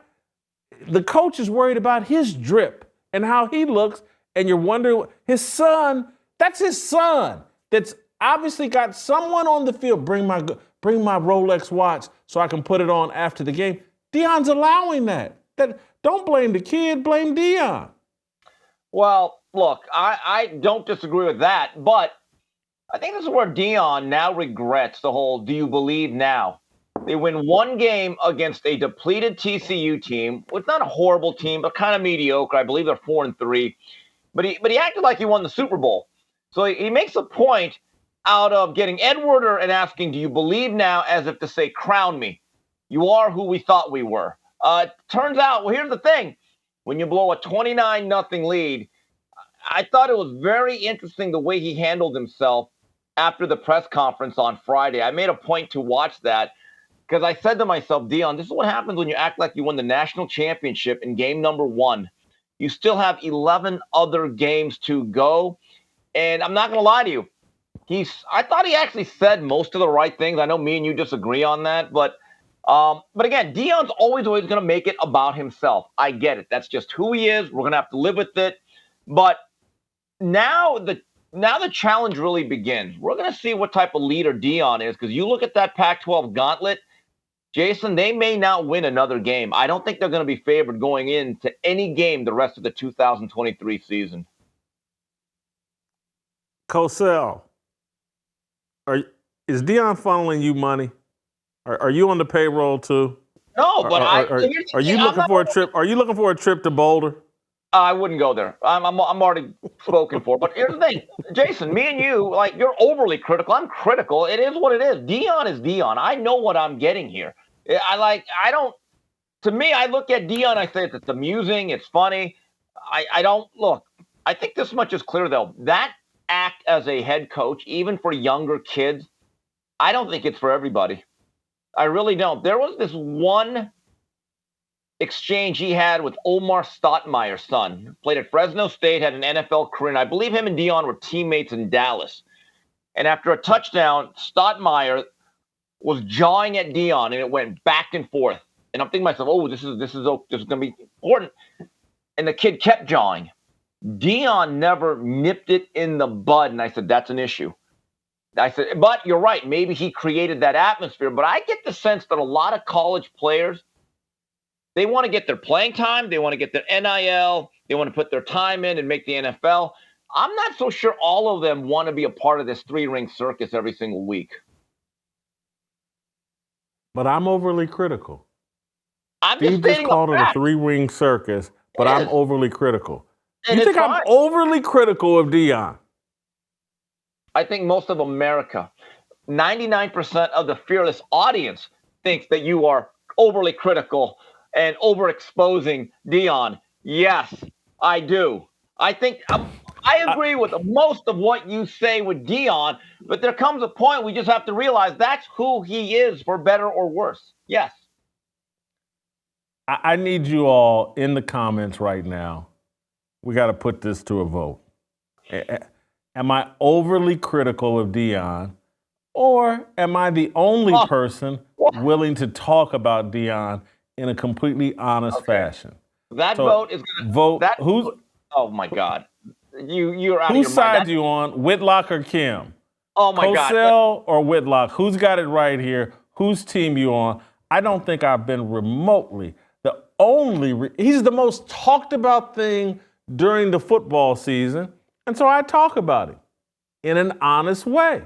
The coach is worried about his drip and how he looks, and you're wondering, his son, that's his son, that's obviously got someone on the field, bring my Rolex watch so I can put it on after the game. Dion's allowing that. Don't blame the kid, blame Dion. Well, look, I don't disagree with that, but I think this is where Dion now regrets the whole do you believe now? They win one game against a depleted TCU team. Well, it's not a horrible team, but kind of mediocre. I believe they're 4-3. But he acted like he won the Super Bowl. So he makes a point out of getting Edwarder and asking, do you believe now, as if to say, crown me. You are who we thought we were. Turns out, well, here's the thing. When you blow a 29-0 lead, I thought it was very interesting the way he handled himself after the press conference on Friday. I made a point to watch that because I said to myself, Dion, this is what happens when you act like you won the national championship in game number 1. You still have 11 other games to go. And I'm not going to lie to you. I thought he actually said most of the right things. I know me and you disagree on that, but again, Dion's always going to make it about himself. I get it. That's just who he is. We're going to have to live with it. But now the challenge really begins. We're going to see what type of leader Dion is, because you look at that Pac-12 gauntlet, Jason, they may not win another game. I don't think they're going to be favored going into any game the rest of the 2023 season. Cosell, is Dion funneling you money? Are you on the payroll too? No, but are you looking for a trip? Are you looking for a trip to Boulder? I wouldn't go there. I'm already spoken for. But here's the thing, Jason, me and you, like, you're overly critical. I'm critical. It is what it is. Dion is Dion. I know what I'm getting here. To me, I look at Dion, I say it's amusing, it's funny. I don't, look, I think this much is clear, though. That act as a head coach, even for younger kids, I don't think it's for everybody. I really don't. There was this one exchange he had with Omar Stoudemire's son. Played at Fresno State, had an NFL career, and I believe him and Dion were teammates in Dallas. And after a touchdown, Stoudemire was jawing at Dion, and it went back and forth. And I'm thinking to myself, oh, this is going to be important. And the kid kept jawing. Dion never nipped it in the bud, and I said, that's an issue. I said, but you're right. Maybe he created that atmosphere. But I get the sense that a lot of college players, they want to get their playing time. They want to get their NIL. They want to put their time in and make the NFL. I'm not so sure all of them want to be a part of this 3-ring circus every single week. But I'm overly critical. Steve just called it a 3-ring circus, but I'm overly critical. You think I'm overly critical of Dion? I think most of America, 99% of the fearless audience thinks that you are overly critical and overexposing Dion. Yes, I do. I think I agree with most of what you say with Dion, but there comes a point we just have to realize that's who he is, for better or worse. Yes. I need you all in the comments right now. We got to put this to a vote. Am I overly critical of Dion, or am I the only person willing to talk about Dion in a completely honest fashion? That vote is going to vote. Who's? Oh my God, you're out of your mind. Whose side you on, Whitlock or Kim? Oh my God, Cosell or Whitlock? Who's got it right here? Whose team you on? I don't think I've been remotely the only. He's the most talked about thing during the football season, and so I talk about it in an honest way.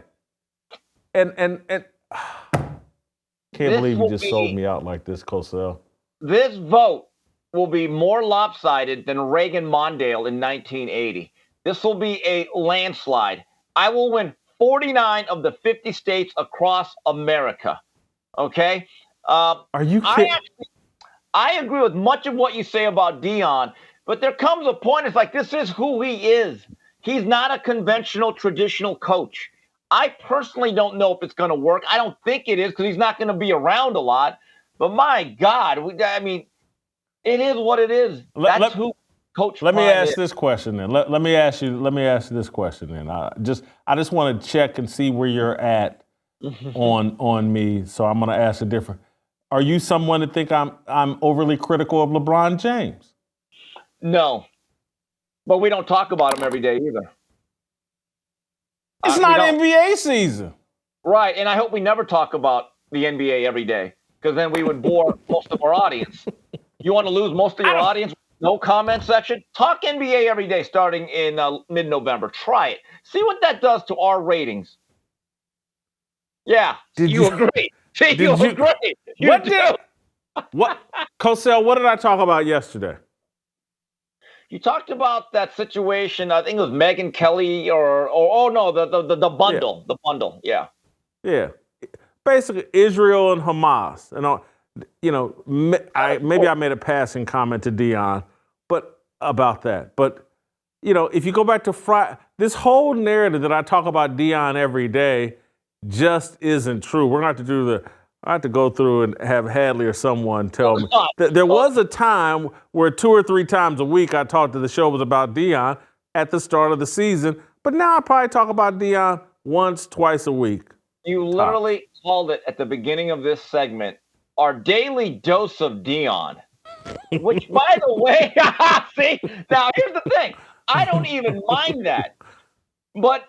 And can't believe you just sold me out like this, Cosell. This vote will be more lopsided than Reagan Mondale in 1980. This will be a landslide. I will win 49 of the 50 states across America. Okay? Are you kidding? I agree with much of what you say about Dion, but there comes a point, it's like, this is who he is. He's not a conventional, traditional coach. I personally don't know if it's going to work. I don't think it is, because he's not going to be around a lot. But my God, I mean, it is what it is. That's who Coach. Let me ask this question then. Let me ask you this question then. I just want to check and see where you're at on me. So I'm going to ask a different. Are you someone that think I'm overly critical of LeBron James? No, but we don't talk about him every day either. It's not NBA season. Right, and I hope we never talk about the NBA every day, because then we would bore most of our audience. You want to lose most of your audience? No comment section? Talk NBA every day starting in mid-November. Try it. See what that does to our ratings. Yeah, you agree. See, you agree. What, Cosell, what did I talk about yesterday? You talked about that situation. I think it was Megyn Kelly the bundle. Yeah. The bundle, yeah. Yeah. Basically, Israel and Hamas. And, maybe I made a passing comment to Dion about that. But, if you go back to Friday, this whole narrative that I talk about Dion every day just isn't true. We're going to have to I have to go through and have Hadley or someone tell me. There was a time where 2 or 3 times a week I talked to the show was about Dion at the start of the season. But now I probably talk about Dion once, twice a week. You literally called it at the beginning of this segment, our daily dose of Dion. Which, by the way, see, now here's the thing. I don't even mind that. But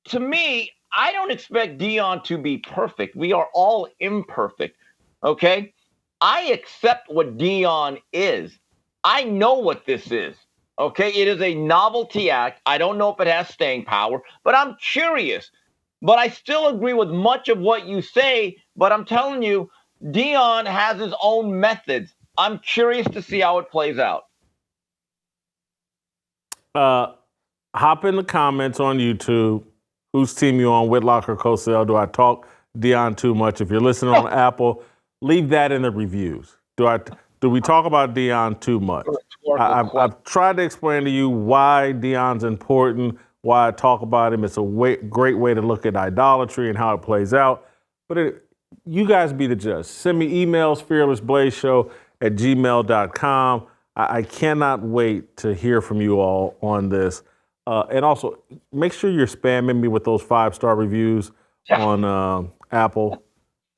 to me, I don't expect Dion to be perfect. We are all imperfect, okay? I accept what Dion is. I know what this is, okay? It is a novelty act. I don't know if it has staying power, but I'm curious. But I still agree with much of what you say, but I'm telling you, Dion has his own methods. I'm curious to see how it plays out. Hop in the comments on YouTube. Whose team you on, Whitlock or Cosell? Do I talk Dion too much? If you're listening on Apple, leave that in the reviews. Do we talk about Dion too much? I've tried to explain to you why Dion's important, why I talk about him. It's a great way to look at idolatry and how it plays out. But you guys be the judge. Send me emails, fearlessblazeshow@gmail.com. I cannot wait to hear from you all on this. And also, make sure you're spamming me with those 5-star reviews on Apple.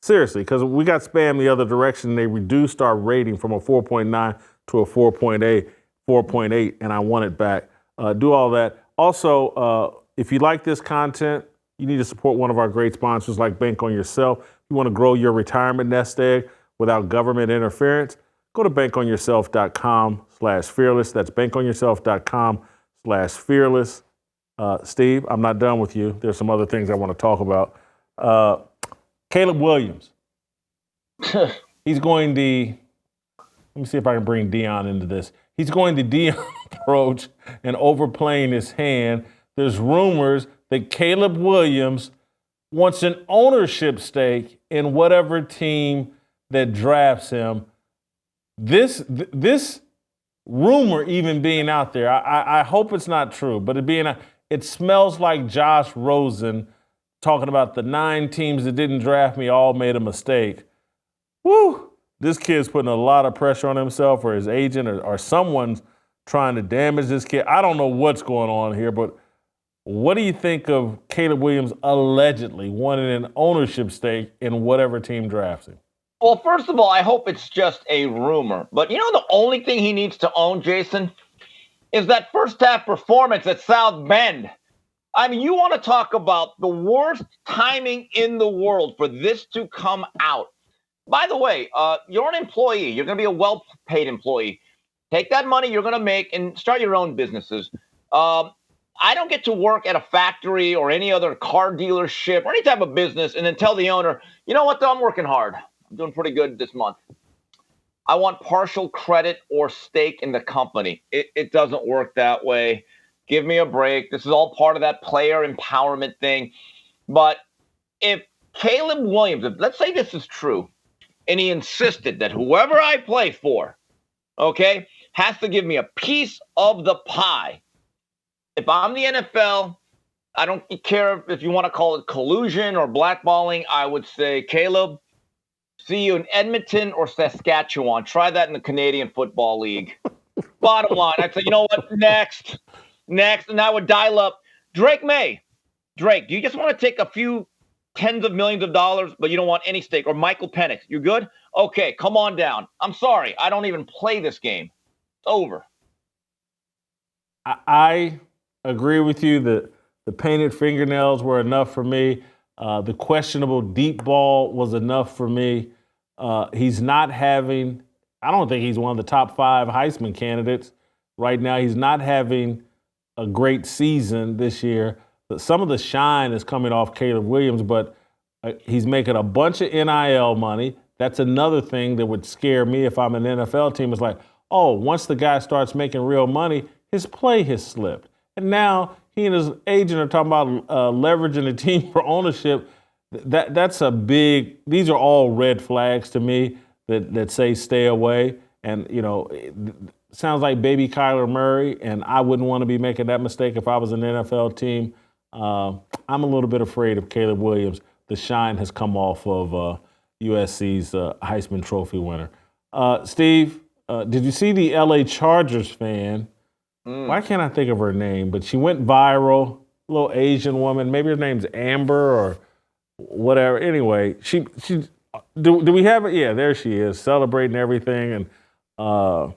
Seriously, because we got spam the other direction. They reduced our rating from a 4.9 to a 4.8, and I want it back. Do all that. Also, if you like this content, you need to support one of our great sponsors like Bank on Yourself. If you want to grow your retirement nest egg without government interference, go to bankonyourself.com/fearless. That's bankonyourself.com/fearless. Steve, I'm not done with you. There's some other things I want to talk about. Caleb Williams. He's going let me see if I can bring Dion into this. He's going the Dion approach and overplaying his hand. There's rumors that Caleb Williams wants an ownership stake in whatever team that drafts him. This rumor even being out there. I hope it's not true, but it smells like Josh Rosen talking about the 9 teams that didn't draft me all made a mistake. Woo! This kid's putting a lot of pressure on himself, or his agent, or someone's trying to damage this kid. I don't know what's going on here, but what do you think of Caleb Williams allegedly wanting an ownership stake in whatever team drafts him? Well, first of all, I hope it's just a rumor. But you know the only thing he needs to own, Jason, is that first half performance at South Bend. I mean, you want to talk about the worst timing in the world for this to come out. By the way, you're an employee. You're going to be a well-paid employee. Take that money you're going to make and start your own businesses. I don't get to work at a factory or any other car dealership or any type of business and then tell the owner, you know what, though, I'm working hard. I'm doing pretty good this month. I want partial credit or stake in the company. It doesn't work that way. Give me a break. This is all part of that player empowerment thing. But if Caleb Williams, let's say this is true, and he insisted that whoever I play for, okay, has to give me a piece of the pie. If I'm the NFL, I don't care if you want to call it collusion or blackballing. I would say, Caleb, see you in Edmonton or Saskatchewan. Try that in the Canadian Football League. Bottom line, I'd say, you know what? Next. And I would dial up Drake May. Drake, do you just want to take a few tens of millions of dollars, but you don't want any stake? Or Michael Penix, you good? Okay, come on down. I'm sorry. I don't even play this game. It's over. I agree with you that the painted fingernails were enough for me. The questionable deep ball was enough for me. He's not having, I don't think he's one of the top 5 Heisman candidates right now. He's not having a great season this year. Some of the shine is coming off Caleb Williams, but he's making a bunch of NIL money. That's another thing that would scare me if I'm an NFL team. It's like, oh, once the guy starts making real money, his play has slipped. And now he and his agent are talking about leveraging the team for ownership. That's a big, these are all red flags to me that say stay away. And, you know, it sounds like baby Kyler Murray, and I wouldn't want to be making that mistake if I was an NFL team. I'm a little bit afraid of Caleb Williams. The shine has come off of USC's Heisman Trophy winner. Steve, did you see the LA Chargers fan? Why can't I think of her name? But she went viral, a little Asian woman. Maybe her name's Amber or whatever. Anyway, she do we have it? Yeah, there she is, celebrating everything. And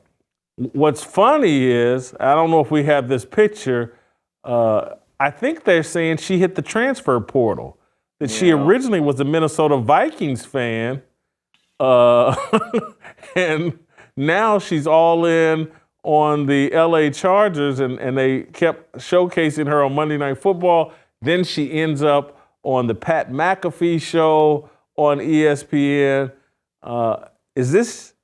what's funny is, I don't know if we have this picture, I think they're saying she hit the transfer portal, that she originally was a Minnesota Vikings fan, and now she's all in on the LA Chargers, and they kept showcasing her on Monday Night Football. Then she ends up on the Pat McAfee show on ESPN. Is this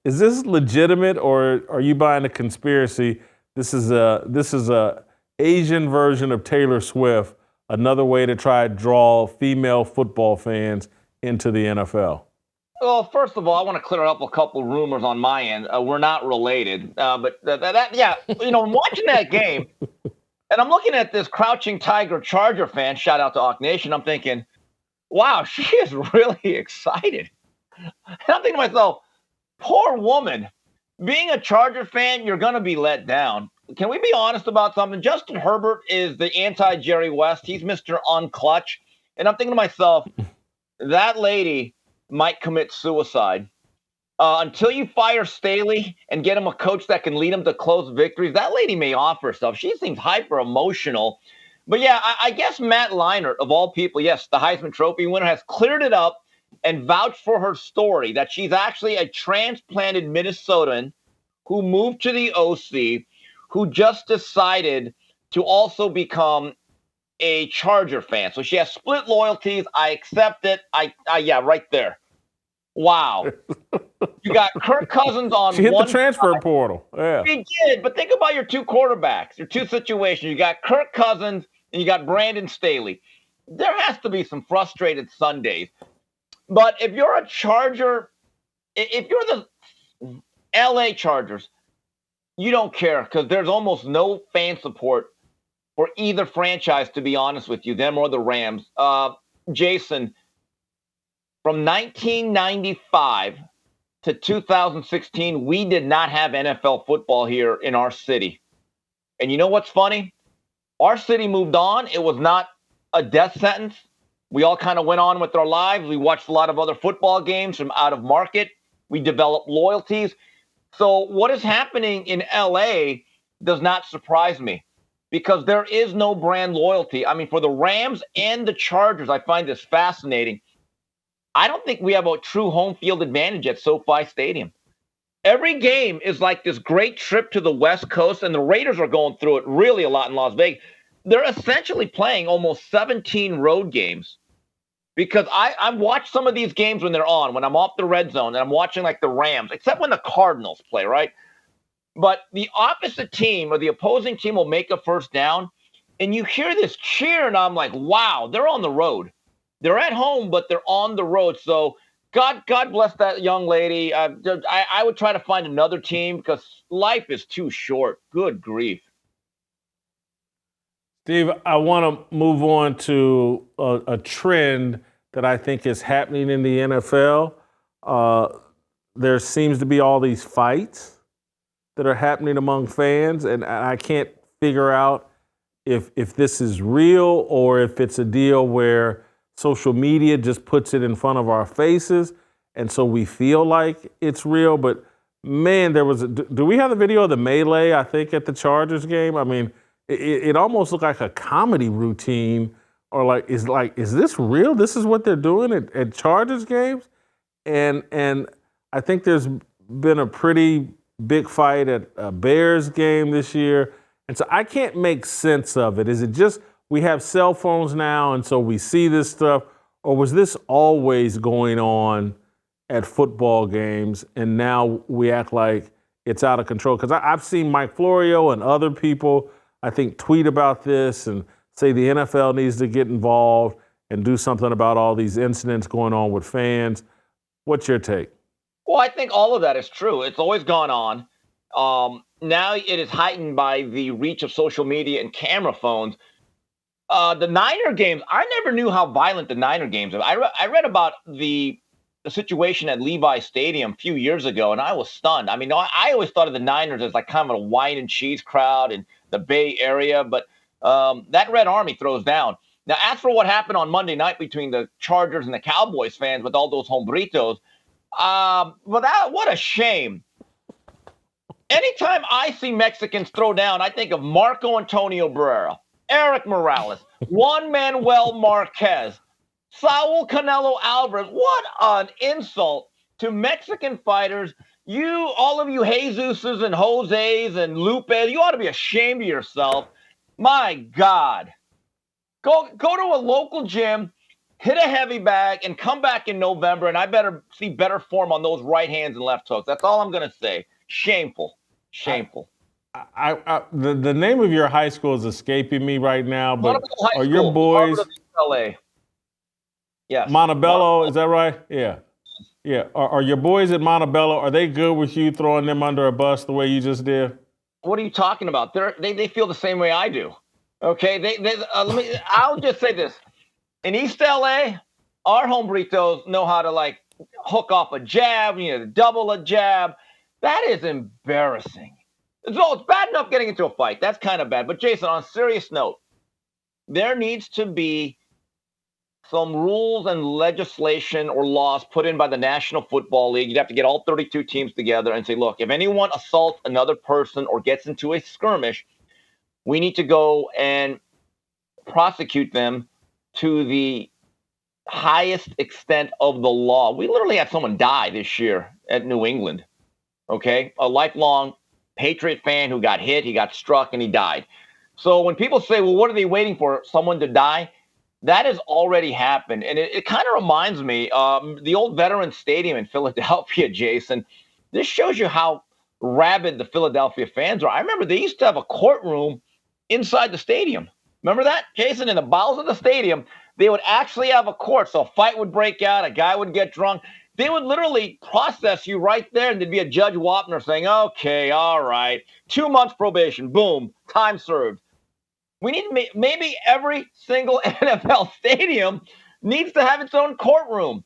legitimate, or are you buying a conspiracy? This is a Asian version of Taylor Swift, another way to try to draw female football fans into the NFL. Well, first of all, I want to clear up a couple rumors on my end. We're not related, but yeah, you know, I'm watching that game, and I'm looking at this Crouching Tiger Charger fan. Shout out to Hawk Nation. I'm thinking, wow, she is really excited. And I'm thinking to myself, poor woman. Being a Charger fan, you're going to be let down. Can we be honest about something? Justin Herbert is the anti-Jerry West. He's Mr. Unclutch. And I'm thinking to myself, that lady might commit suicide. Until you fire Staley and get him a coach that can lead him to close victories, that lady may offer herself. She seems hyper-emotional. But yeah, I guess Matt Leinart, of all people, yes, the Heisman Trophy winner, has cleared it up and vouched for her story, that she's actually a transplanted Minnesotan who moved to the OC, who just decided to also become a Charger fan. So she has split loyalties. I accept it. Yeah, right there. Wow. You got Kirk Cousins on one. She hit the transfer portal. Yeah. She did, but think about your two quarterbacks, your two situations. You got Kirk Cousins and you got Brandon Staley. There has to be some frustrated Sundays. But if you're a Charger, if you're the LA Chargers, you don't care because there's almost no fan support for either franchise, to be honest with you, them or the Rams. Jason, from 1995 to 2016, we did not have NFL football here in our city. And you know what's funny? Our city moved on. It was not a death sentence. We all kind of went on with our lives. We watched a lot of other football games from out of market. We developed loyalties. So what is happening in LA does not surprise me because there is no brand loyalty. I mean, for the Rams and the Chargers, I find this fascinating. I don't think we have a true home field advantage at SoFi Stadium. Every game is like this great trip to the West Coast, and the Raiders are going through it really a lot in Las Vegas. They're essentially playing almost 17 road games because I watch some of these games when they're on, when I'm off the red zone, and I'm watching like the Rams, except when the Cardinals play, right? But the opposite team or the opposing team will make a first down, and you hear this cheer, and I'm like, wow, they're on the road. They're at home, but they're on the road. So God bless that young lady. I would try to find another team because life is too short. Good grief. Steve, I want to move on to a trend that I think is happening in the NFL. There seems to be all these fights that are happening among fans, and I can't figure out if this is real or if it's a deal where social media just puts it in front of our faces, and so we feel like it's real. But, man, do we have the video of the melee, I think, at the Chargers game? I mean, it almost looked like a comedy routine or is this real? This is what they're doing at Chargers games? And I think there's been a pretty big fight at a Bears game this year. And so I can't make sense of it. Is it just we have cell phones now and so we see this stuff? Or was this always going on at football games and now we act like it's out of control? Because I've seen Mike Florio and other people, I think, tweet about this and say the NFL needs to get involved and do something about all these incidents going on with fans. What's your take? Well, I think all of that is true. It's always gone on. Now it is heightened by the reach of social media and camera phones. The Niner games, I never knew how violent the Niner games are. I read about the situation at Levi Stadium a few years ago, and I was stunned. I mean, I always thought of the Niners as like kind of a wine and cheese crowd in the Bay Area, but that Red Army throws down. Now, as for what happened on Monday night between the Chargers and the Cowboys fans with all those hombritos, what a shame. Anytime I see Mexicans throw down, I think of Marco Antonio Barrera, Eric Morales, Juan Manuel Marquez, Saul Canelo Alvarez. What an insult to Mexican fighters. All of you Jesuses and Jose's and Lupe, you ought to be ashamed of yourself. My God. Go to a local gym, hit a heavy bag, and come back in November, and I better see better form on those right hands and left hooks. That's all I'm going to say. Shameful. Shameful. The name of your high school is escaping me right now, but are your boys... LA. Yes. Montebello, is that right? Yeah. Yeah. Are your boys at Montebello, are they good with you throwing them under a bus the way you just did? What are you talking about? They feel the same way I do. Okay, I'll just say this. In East LA, our hombritos know how to like hook off a jab, double a jab. That is embarrassing. So it's bad enough getting into a fight. That's kind of bad. But Jason, on a serious note, there needs to be some rules and legislation or laws put in by the National Football League. You'd have to get all 32 teams together and say, look, if anyone assaults another person or gets into a skirmish, we need to go and prosecute them to the highest extent of the law. We literally had someone die this year at New England, okay? A lifelong Patriot fan who got hit, he got struck, and he died. So when people say, well, what are they waiting for, someone to die? That has already happened. And it kind of reminds me, the old Veterans Stadium in Philadelphia, Jason, this shows you how rabid the Philadelphia fans are. I remember they used to have a courtroom inside the stadium. Remember that, Jason? In the bowels of the stadium, they would actually have a court. So a fight would break out, a guy would get drunk. They would literally process you right there, and there'd be a Judge Wapner saying, okay, all right, 2 months probation, boom, time served. We need maybe every single NFL stadium needs to have its own courtroom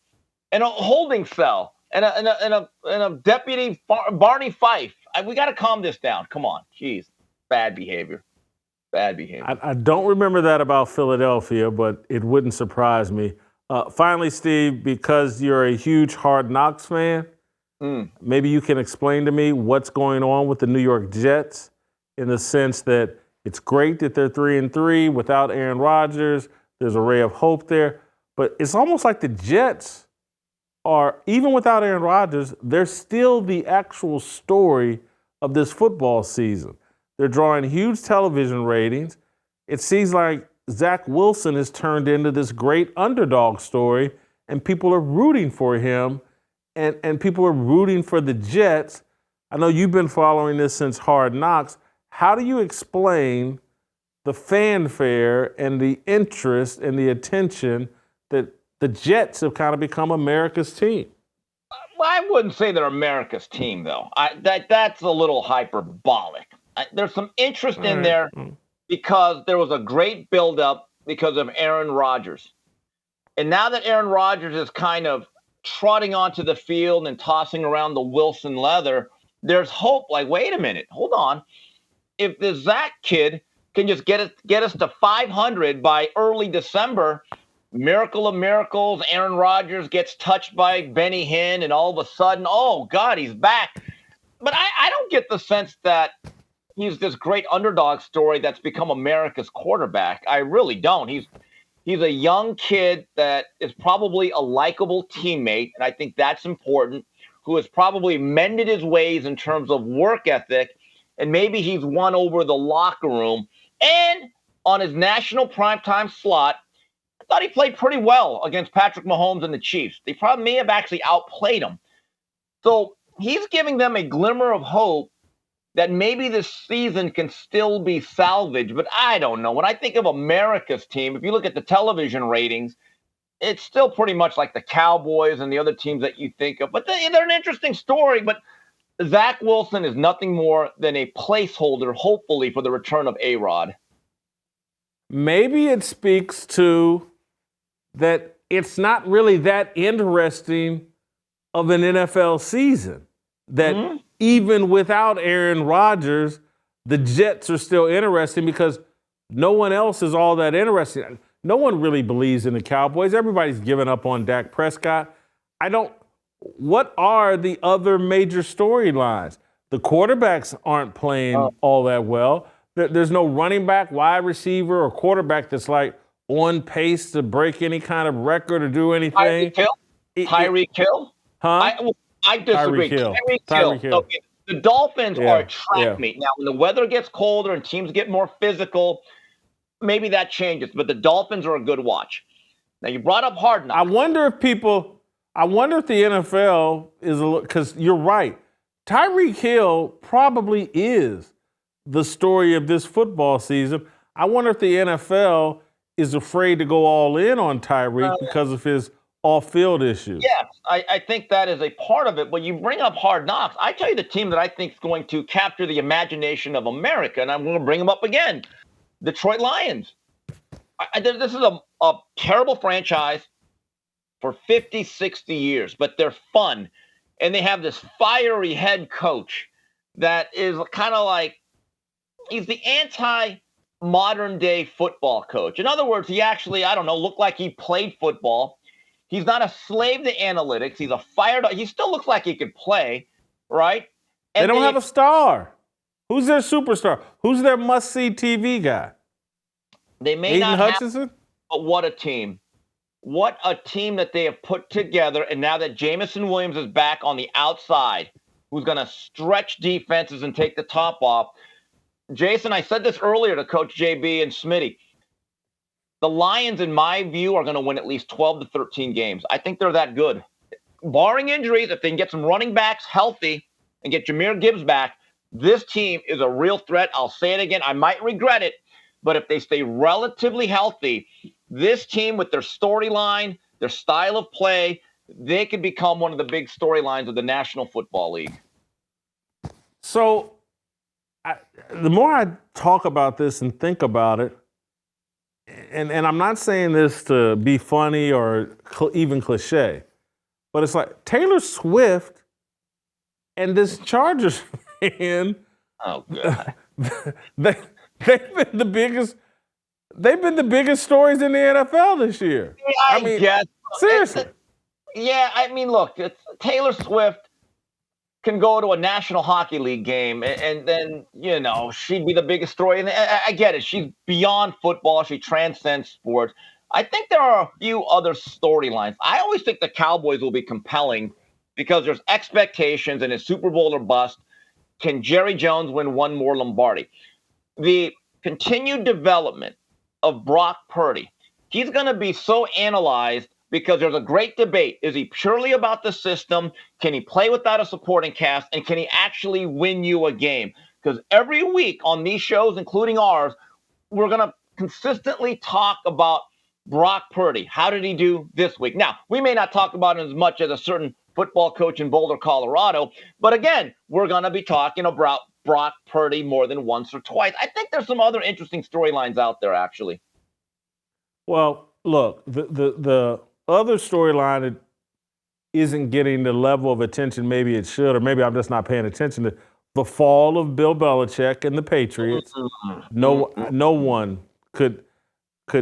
and a holding cell and a deputy Barney Fife. We got to calm this down. Come on. Jeez. Bad behavior. Bad behavior. I don't remember that about Philadelphia, but it wouldn't surprise me. Finally, Steve, because you're a huge Hard Knocks fan, maybe you can explain to me what's going on with the New York Jets in the sense that it's great that they're 3-3 without Aaron Rodgers. There's a ray of hope there. But it's almost like the Jets are, even without Aaron Rodgers, they're still the actual story of this football season. They're drawing huge television ratings. It seems like Zach Wilson has turned into this great underdog story, and people are rooting for him, and people are rooting for the Jets. I know you've been following this since Hard Knocks. How do you explain the fanfare and the interest and the attention that the Jets have kind of become America's team? Well, I wouldn't say they're America's team, though. That's a little hyperbolic. There's some interest in there because there was a great buildup because of Aaron Rodgers. And now that Aaron Rodgers is kind of trotting onto the field and tossing around the Wilson leather, there's hope. Like, wait a minute, hold on. If the Zach kid can just get us to 500 by early December, miracle of miracles, Aaron Rodgers gets touched by Benny Hinn, and all of a sudden, oh, God, he's back. But I don't get the sense that he's this great underdog story that's become America's quarterback. I really don't. He's a young kid that is probably a likable teammate, and I think that's important, who has probably mended his ways in terms of work ethic, and maybe he's won over the locker room. And on his national primetime slot, I thought he played pretty well against Patrick Mahomes and the Chiefs. They probably may have actually outplayed him. So he's giving them a glimmer of hope that maybe this season can still be salvaged. But I don't know. When I think of America's team, if you look at the television ratings, it's still pretty much like the Cowboys and the other teams that you think of. But they're an interesting story. But Zach Wilson is nothing more than a placeholder, hopefully, for the return of A-Rod. Maybe it speaks to that it's not really that interesting of an NFL season. That even without Aaron Rodgers, the Jets are still interesting because no one else is all that interesting. No one really believes in the Cowboys. Everybody's given up on Dak Prescott. What are the other major storylines? The quarterbacks aren't playing all that well. There's no running back, wide receiver, or quarterback that's like on pace to break any kind of record or do anything. Tyreek Hill? Huh? I disagree. Tyreek Hill. Okay. The Dolphins are a track meet. Now, when the weather gets colder and teams get more physical, maybe that changes. But the Dolphins are a good watch. Now, you brought up Hard Knocks. I wonder if the NFL is because you're right. Tyreek Hill probably is the story of this football season. I wonder if the NFL is afraid to go all in on Tyreek because of his off-field issues. Yes, I think that is a part of it. But you bring up Hard Knocks. I tell you the team that I think is going to capture the imagination of America, and I'm going to bring them up again, Detroit Lions. This is a terrible franchise for 50, 60 years, but they're fun. And they have this fiery head coach that is kind of like, he's the anti-modern day football coach. In other words, he actually, looked like he played football. He's not a slave to analytics. He's a fired up. He still looks like he could play, right? And they don't have a star. Who's their superstar? Who's their must-see TV guy? They may Aiden not Hutchinson? have, but what a team. What a team that they have put together. And now that Jamison Williams is back on the outside, who's going to stretch defenses and take the top off. Jason, I said this earlier to Coach JB and Smitty. The Lions, in my view, are going to win at least 12 to 13 games. I think they're that good. Barring injuries, if they can get some running backs healthy and get Jahmyr Gibbs back, this team is a real threat. I'll say it again. I might regret it, but if they stay relatively healthy, this team with their storyline, their style of play, they could become one of the big storylines of the National Football League. So the more I talk about this and think about it, and I'm not saying this to be funny or even cliche, but it's like Taylor Swift and this Chargers fan. Oh God! They've been the biggest. They've been the biggest stories in the NFL this year. Yeah, I mean, guess. Seriously. Yeah, I mean, look, Taylor Swift can go to a National Hockey League game, and then, you know, she'd be the biggest story. And I get it. She's beyond football. She transcends sports. I think there are a few other storylines. I always think the Cowboys will be compelling because there's expectations and it's Super Bowl or bust. Can Jerry Jones win one more Lombardi? The continued development of Brock Purdy, he's going to be so analyzed because there's a great debate. Is he purely about the system? Can he play without a supporting cast? And can he actually win you a game? Because every week on these shows, including ours, we're going to consistently talk about Brock Purdy. How did he do this week? Now, we may not talk about it as much as a certain football coach in Boulder, Colorado. But again, we're going to be talking about Brock Purdy more than once or twice. I think there's some other interesting storylines out there, actually. Well, look, the other storyline that isn't getting the level of attention maybe it should, or maybe I'm just not paying attention to the fall of Bill Belichick and the Patriots. No one could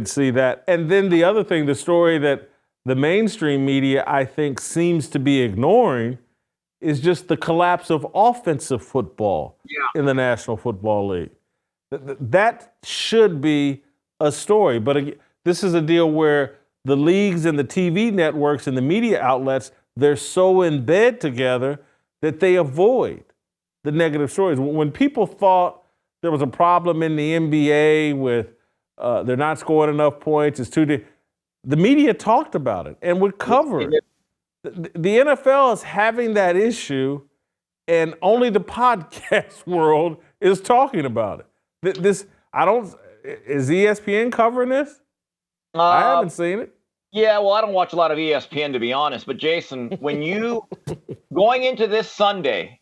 see that. And then the other thing, the story that the mainstream media, I think, seems to be ignoring is just the collapse of offensive football in the National Football League. That should be a story. But this is a deal where the leagues and the TV networks and the media outlets, they're so in bed together that they avoid the negative stories. When people thought there was a problem in the NBA with they're not scoring enough points, the media talked about it and would cover it. The NFL is having that issue, and only the podcast world is talking about it. Is ESPN covering this? I haven't seen it. Yeah, well, I don't watch a lot of ESPN, to be honest. But, Jason, when you going into this Sunday,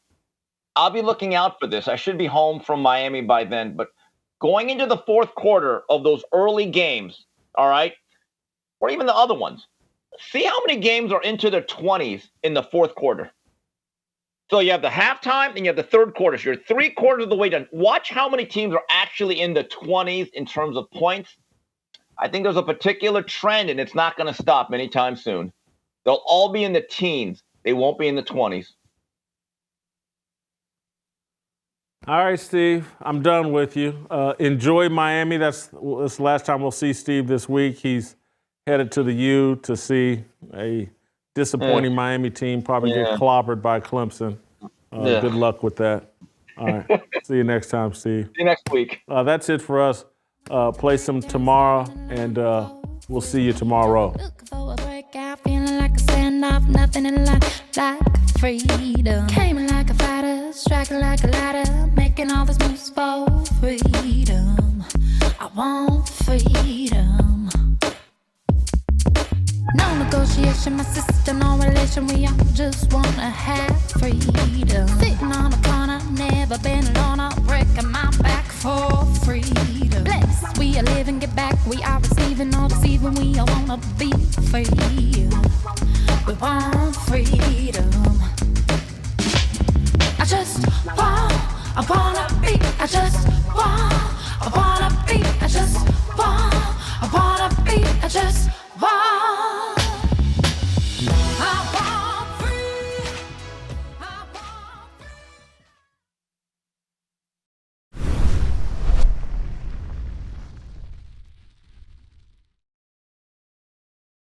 I'll be looking out for this. I should be home from Miami by then. But going into the fourth quarter of those early games, all right, or even the other ones, see how many games are into their 20s in the fourth quarter. So you have the halftime and you have the third quarter. So you're 3/4 of the way done. Watch how many teams are actually in the 20s in terms of points. I think there's a particular trend, and it's not going to stop anytime soon. They'll all be in the teens. They won't be in the 20s. All right, Steve, I'm done with you. Enjoy Miami. That's the last time we'll see Steve this week. He's headed to the U to see a disappointing Miami team probably get clobbered by Clemson. Good luck with that. All right. See you next time, Steve. See you next week. That's it for us. Play some tomorrow, and we'll see you tomorrow. Looking for a breakout, feeling like a standoff, nothing in life like freedom. Came in like a fighter, striking like a ladder, making all these moves for freedom. I want freedom. No negotiation, my sister, no relation. We all just wanna have freedom. Sitting on a corner, never been alone. I'm breaking my back for freedom. Blessed, we are living, get back. We are receiving, all deceiving. We all wanna be free. We want freedom. I wanna be. I wanna be. I wanna be.